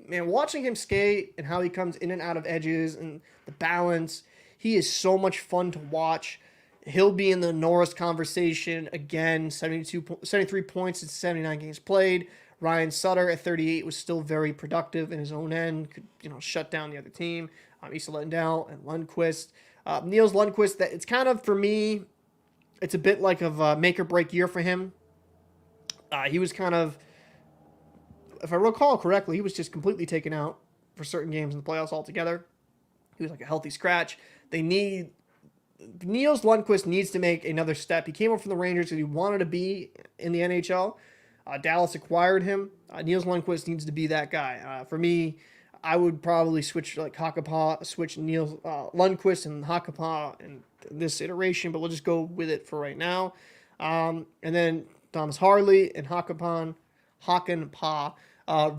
Watching him skate and how he comes in and out of edges and the balance, he is so much fun to watch. He'll be in the Norris conversation again. 73 points in 79 games played. Ryan Sutter at 38 was still very productive in his own end. Could shut down the other team. Issa Lindell and Lundqvist. Niels Lundqvist, it's kind of, for me, it's a bit like of a make or break year for him. He was kind of, if I recall correctly, he was just completely taken out for certain games in the playoffs altogether. He was like a healthy scratch. Niels Lundqvist needs to make another step. He came up from the Rangers because he wanted to be in the NHL. Dallas acquired him. Niels Lundqvist needs to be that guy. For me, I would probably switch Niels Lundqvist and Hakanpää in this iteration, but we'll just go with it for right now. And then Thomas Harley and Hakanpää,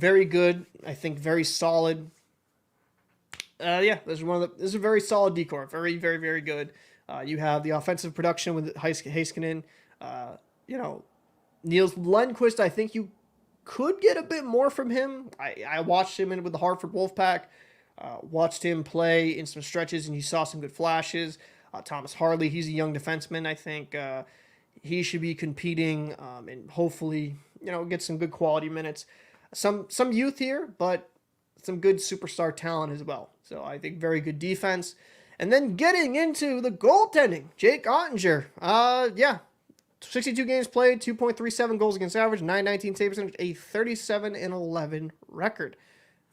very good. I think very solid. This is a very solid decor. Very, very, very good. You have the offensive production with Heiskanen. Niels Lundqvist, I think you could get a bit more from him. I watched him with the Hartford Wolfpack. Watched him play in some stretches, and you saw some good flashes. Thomas Harley, he's a young defenseman. I think he should be competing and hopefully, get some good quality minutes. Some youth here, but some good superstar talent as well. So I think very good defense. And then getting into the goaltending, Jake Ottinger. 62 games played, 2.37 goals against average, 919 save percentage, a 37-11 record.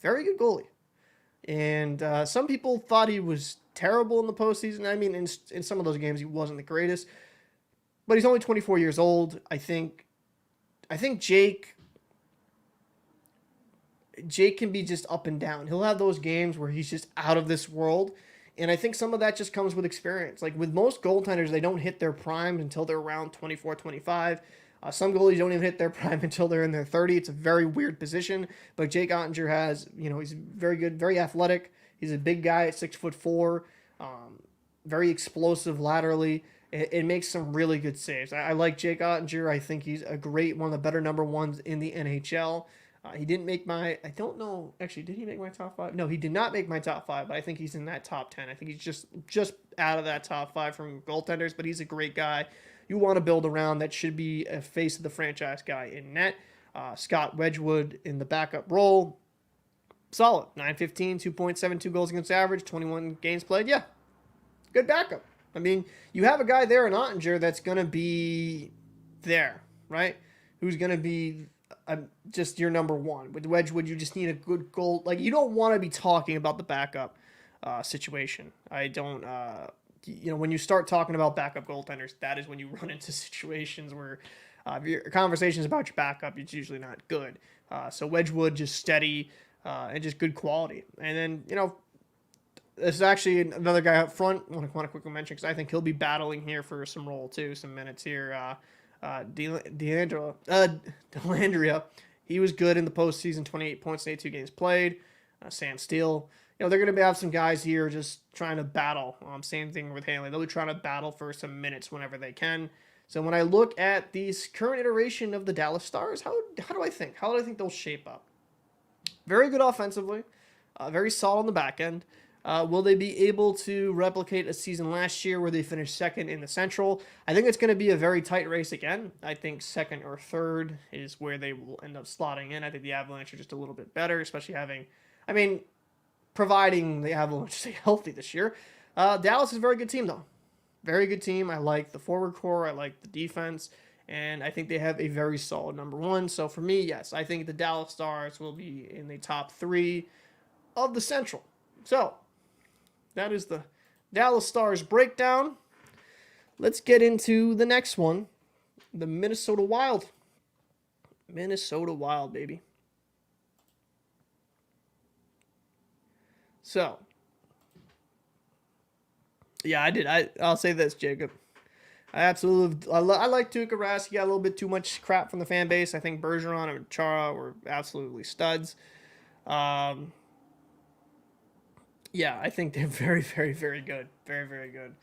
Very good goalie. And some people thought he was terrible in the postseason. In some of those games he wasn't the greatest. But he's only 24 years old. I think Jake can be just up and down. He'll have those games where he's just out of this world. And I think some of that just comes with experience. Like with most goaltenders, they don't hit their prime until they're around 24, 25. Some goalies don't even hit their prime until they're in their 30. It's a very weird position. But Jake Ottinger has, he's very good, very athletic. He's a big guy at 6'4", very explosive laterally. It makes some really good saves. I like Jake Ottinger. I think he's one of the better number ones in the NHL. He didn't make I don't know, actually, did he make my top 5? No, he did not make my top 5, but I think he's in that top 10. I think he's just out of that top 5 from goaltenders, but he's a great guy. You want to build around, that should be a face of the franchise guy in net. Scott Wedgwood in the backup role. Solid. 915, 2.72 goals against average, 21 games played. Yeah, good backup. You have a guy there in Ottinger that's going to be there. right? Who's going to be just your number one. With Wedgwood, you just need a good goal. Like, you don't want to be talking about the backup situation. I don't, when you start talking about backup goaltenders, that is when you run into situations where your conversations about your backup, it's usually not good. So Wedgwood, just steady and just good quality. And then, this is actually another guy up front I want to quickly mention because I think he'll be battling here for some role too, some minutes here. Delandria, he was good in the postseason, 28 points in 82 games played. Sam Steele, they're going to have some guys here just trying to battle. Same thing with Hanley. They'll be trying to battle for some minutes whenever they can. So when I look at these current iteration of the Dallas Stars, how do I think? How do I think they'll shape up? Very good offensively, very solid on the back end. Will they be able to replicate a season last year where they finished second in the Central? I think it's going to be a very tight race again. I think second or third is where they will end up slotting in. I think the Avalanche are just a little bit better, especially providing the Avalanche stay healthy this year. Dallas is a very good team, though. Very good team. I like the forward core. I like the defense. And I think they have a very solid number one. So for me, yes, I think the Dallas Stars will be in the top three of the Central. So that is the Dallas Stars breakdown. Let's get into the next one, the Minnesota Wild. Minnesota Wild, baby. So, yeah, I did. I'll say this, Jacob. I like Tuukka Rask. He got a little bit too much crap from the fan base. I think Bergeron and Chara were absolutely studs. Yeah, I think they're very, very, very good. Very, very good.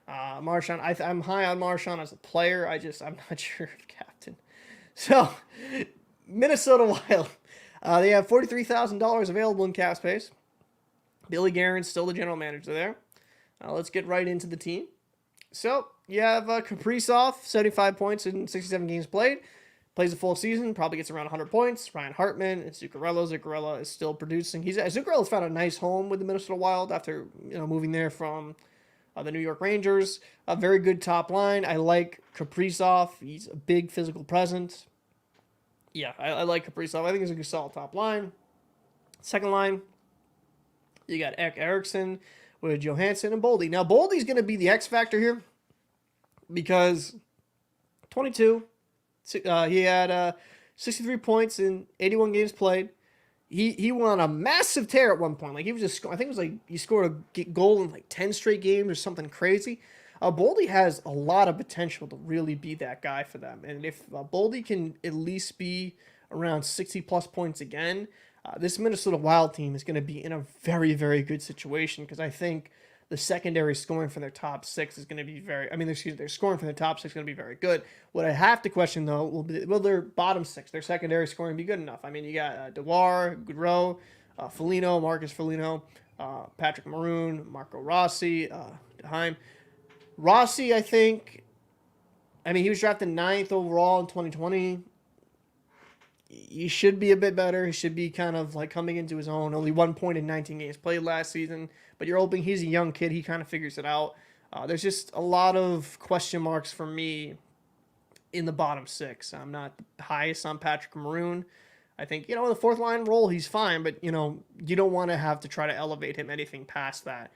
Marchand, I'm high on Marchand as a player. I'm not sure if captain. So, Minnesota Wild. They have $43,000 available in cap space. Billy Guerin's still the general manager there. Let's get right into the team. So, you have Kaprizov, 75 points in 67 games played. Plays a full season, probably gets around 100 points. Ryan Hartman and Zuccarello. Zuccarello is still producing. Zuccarello's found a nice home with the Minnesota Wild after moving there from the New York Rangers. A very good top line. I like Kaprizov. He's a big physical presence. Yeah, I like Kaprizov. I think he's a good solid top line. Second line, you got Eriksson with Johansson and Boldy. Now, Boldy's going to be the X factor here because 22. He had 63 points in 81 games played. He went on a massive tear at one point. Like, he was just, I think it was like he scored a goal in like 10 straight games or something crazy. Boldy has a lot of potential to really be that guy for them. And if Boldy can at least be around 60 plus points again, this Minnesota Wild team is going to be in a very, very good situation because I think the secondary scoring for their top six is going to be their scoring for their top six is going to be very good. What I have to question, though, will their bottom six, their secondary scoring be good enough? I mean, you got Dewar, Goodrow, Foligno, Marcus Foligno, Patrick Maroon, Marco Rossi, Deheim. Rossi, I think, he was drafted 9th overall in 2020. He should be a bit better. He should be kind of like coming into his own. Only 1 point in 19 games played last season. But you're hoping he's a young kid. He kind of figures it out. There's just a lot of question marks for me in the bottom six. I'm not the highest on Patrick Maroon. I think, in the fourth line role, he's fine. But, you don't want to have to try to elevate him anything past that.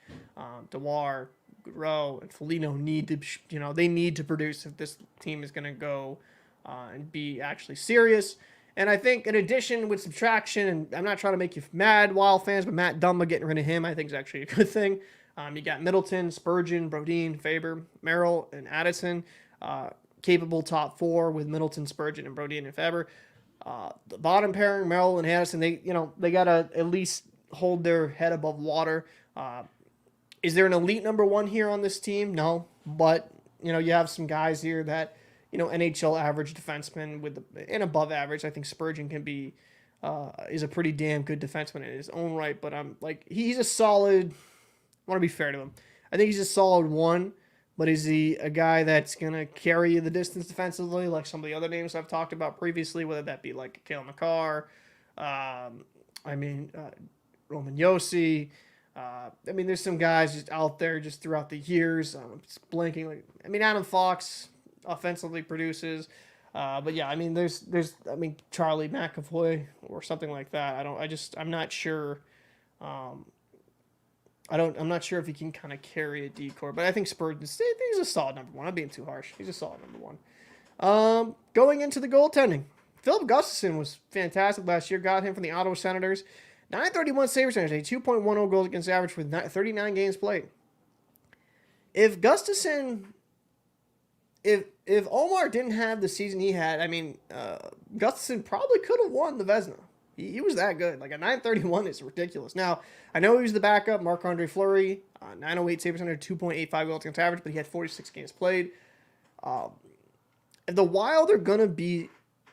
Dewar, Goodrow, and Foligno need to, they need to produce if this team is going to go and be actually serious. And I think, in addition, with subtraction, and I'm not trying to make you mad, Wild fans, but Matt Dumba getting rid of him, I think is actually a good thing. You got Middleton, Spurgeon, Brodin, Faber, Merrill, and Addison. Capable top four with Middleton, Spurgeon, and Brodin and Faber. The bottom pairing, Merrill and Addison, they got to at least hold their head above water. Is there an elite number one here on this team? No. But, you have some guys here that, NHL average defenseman and above average. I think Spurgeon can be is a pretty damn good defenseman in his own right. But he's a solid. I want to be fair to him. I think he's a solid one. But is he a guy that's gonna carry the distance defensively, like some of the other names I've talked about previously, whether that be like Cale Makar, Roman Yossi. There's some guys just out there just throughout the years. Just blanking. Adam Fox offensively produces. But yeah, I mean, I mean, Charlie McAvoy or something like that. I'm not sure. Um, I'm not sure if he can kind of carry a decor, but I think Spurgeon's, he's a solid number one. I'm being too harsh. He's a solid number one. Going into the goaltending, Philip Gustafson was fantastic last year. Got him from the Ottawa Senators. 931 save percentage, a 2.10 goals against average with 39 games played. If Gustafson, if Omar didn't have the season he had, I mean, Gustafson probably could have won the Vezina. He was that good. Like a 931 is ridiculous. Now, I know he was the backup, Marc-Andre Fleury, 908 save percentage, 2.85 goals against average, but he had 46 games played. If the Wild are going to be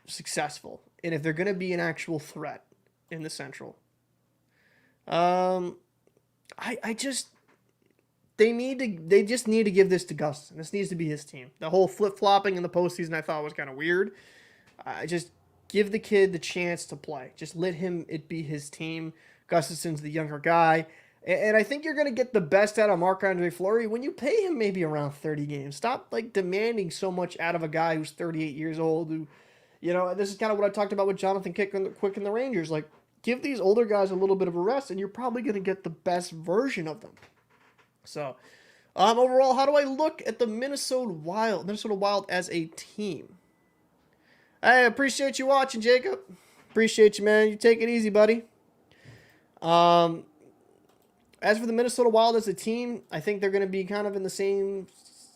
successful, and if they're going to be an actual threat in the Central, I just they just need to give this to Gustafson. This needs to be his team. The whole flip-flopping in the postseason I thought was kind of weird. Just give the kid the chance to play. Just let it be his team. Gustafson's the younger guy. And I think you're going to get the best out of Marc-Andre Fleury when you pay him maybe around 30 games. Stop like demanding so much out of a guy who's 38 years old. Who, this is kind of what I talked about with Jonathan Quick and the Rangers. Like, give these older guys a little bit of a rest, and you're probably going to get the best version of them. So, overall, how do I look at the Minnesota Wild as a team? I appreciate you watching, Jacob. Appreciate you, man. You take it easy, buddy. As for the Minnesota Wild as a team, I think they're going to be kind of in the same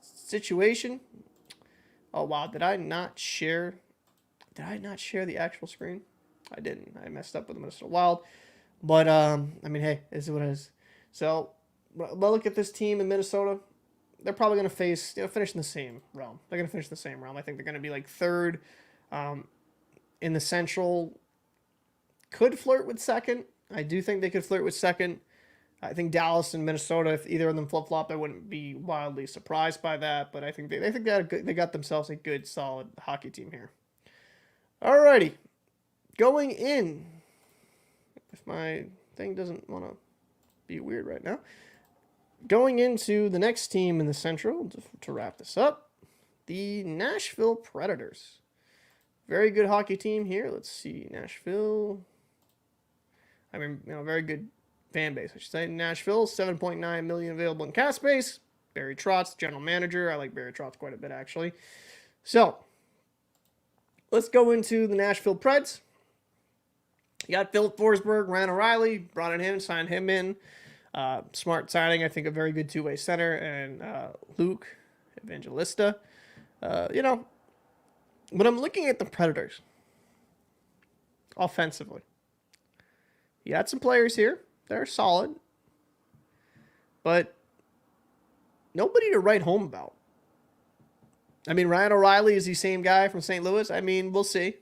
situation. Oh, wow. Did I not share the actual screen? I didn't. I messed up with the Minnesota Wild. But, I mean, hey, this is what it is. So, look at this team in Minnesota. They're probably going to finish in the same realm. They're going to finish in the same realm. I think they're going to be like third in the Central. Could flirt with second. I do think they could flirt with second. I think Dallas and Minnesota, if either of them flip-flop, I wouldn't be wildly surprised by that. But I think they got themselves a good, solid hockey team here. Alrighty. Going in. If my thing doesn't want to be weird right now. Going into the next team in the Central, to wrap this up, the Nashville Predators. Very good hockey team here. Let's see. Nashville. I mean, very good fan base, I should say. Nashville, 7.9 million available in cap space. Barry Trotz, general manager. I like Barry Trotz quite a bit, actually. So, let's go into the Nashville Preds. You got Philip Forsberg, Ryan O'Reilly, brought in him, signed him in. Smart signing, I think a very good two-way center. And Luke Evangelista. When I'm looking at the Predators, offensively, you got some players here. They're solid. But nobody to write home about. I mean, Ryan O'Reilly is the same guy from St. Louis. I mean, we'll see.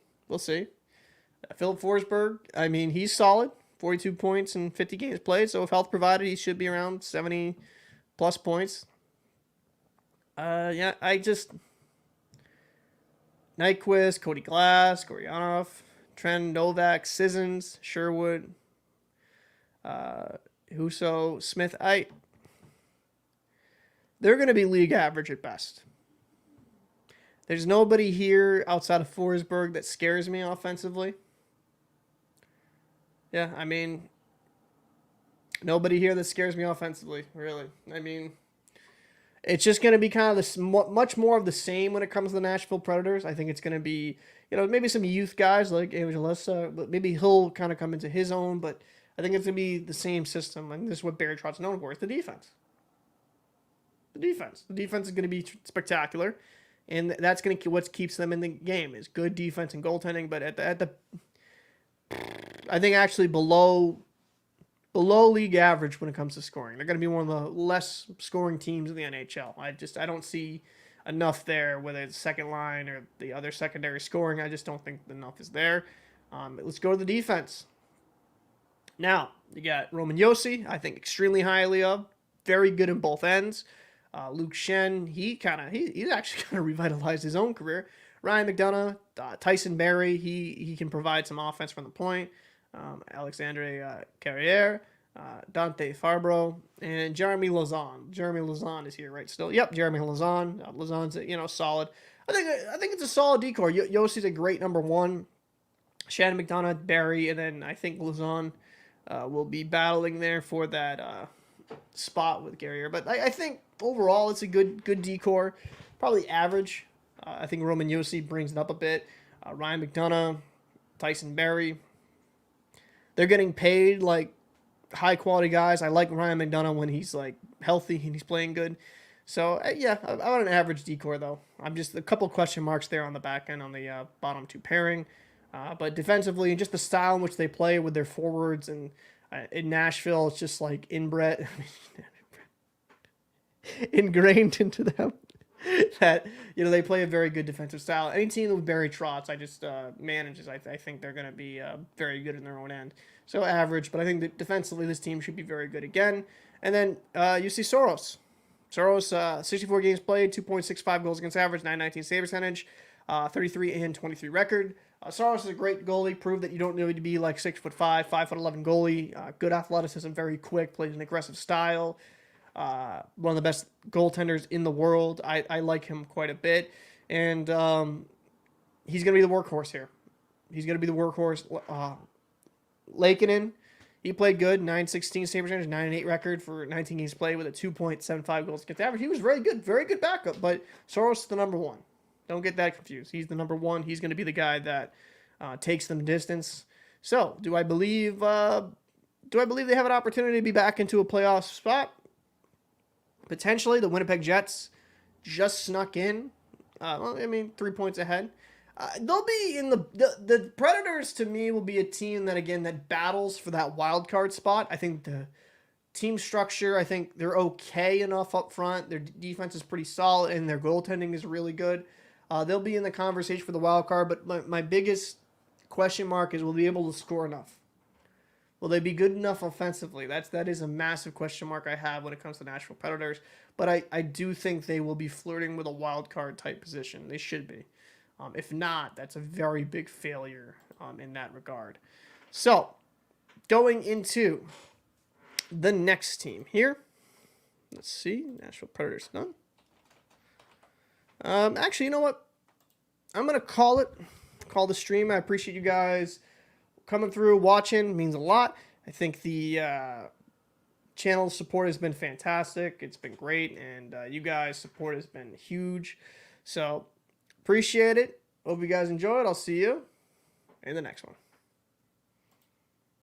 Philip Forsberg, I mean, he's solid. 42 points in 50 games played. So if health provided, he should be around 70-plus points. Nyquist, Cody Glass, Goryanov, Trent Novak, Sissons, Sherwood, Husso, Smith. They're going to be league average at best. There's nobody here outside of Forsberg that scares me offensively. Yeah, I mean, nobody here that scares me offensively, really. I mean, it's just going to be kind of much more of the same when it comes to the Nashville Predators. I think it's going to be, maybe some youth guys like Evangelista, but maybe he'll kind of come into his own, but I think it's going to be the same system, and this is what Barry Trotz's known for, is the defense. The defense is going to be spectacular, and that's going to what keeps them in the game is good defense and goaltending, but at the I think actually below league average when it comes to scoring. They're going to be one of the less scoring teams in the NHL. I don't see enough there, whether it's second line or the other secondary scoring. I just don't think enough is there. Let's go to the defense. Now, you got Roman Josi, I think extremely highly of. Very good in both ends. Luke Shen, he's actually kind of revitalized his own career. Ryan McDonough, Tyson Barrie, he can provide some offense from the point. Alexandre Carriere, Dante Farbro, and Jeremy Lauzon. Jeremy Lauzon is here, right? Still, yep, Jeremy Lauzon. Lauzon's solid. I think it's a solid decor. Yossi's a great number one. Shannon McDonough, Barry, and then I think Lazon will be battling there for that spot with Guerrier. But I think overall it's a good decor. Probably average. I think Roman Yossi brings it up a bit. Ryan McDonough, Tyson Barry. They're getting paid like high quality guys. I like Ryan McDonough when he's like healthy and he's playing good. So yeah, I want an average decor though. I'm just a couple question marks there on the back end on the bottom two pairing. But defensively, and just the style in which they play with their forwards, and in Nashville, it's just like inbred, ingrained into them that they play a very good defensive style. Any team with Barry Trotz, I just manages. I think they're going to be very good in their own end. So average, but I think that defensively this team should be very good again. And then you see Soros. Soros, 64 games played, 2.65 goals against average, 919 save percentage, 33 and 23 record. Soros is a great goalie. Proved that you don't need to be like 6'5", 5'11" goalie. Good athleticism, very quick, plays an aggressive style. One of the best goaltenders in the world. I like him quite a bit, and he's going to be the workhorse here. He's going to be the workhorse. Lakeinen, he played good, 916 save percentage, 9-8 record for 19 games played with a 2.75 goals against average. He was very good backup, but Soros is the number one. Don't get that confused. He's the number one. He's going to be the guy that takes them distance. So, do I believe they have an opportunity to be back into a playoff spot? Potentially. The Winnipeg Jets just snuck in. 3 points ahead. They'll be in the Predators. To me, will be a team that battles for that wild card spot. I think the team structure, I think they're okay enough up front. Their defense is pretty solid, and their goaltending is really good. They'll be in the conversation for the wild card, but my biggest question mark is, will they be able to score enough? Will they be good enough offensively? That is a massive question mark I have when it comes to Nashville Predators. But I do think they will be flirting with a wild card type position. They should be. If not, that's a very big failure in that regard. So, going into the next team here. Let's see. Nashville Predators done. Actually, you know what? I'm going to call the stream. I appreciate you guys coming through, watching. It means a lot. I think the channel support has been fantastic. It's been great, and you guys' support has been huge. So, appreciate it. Hope you guys enjoyed. I'll see you in the next one.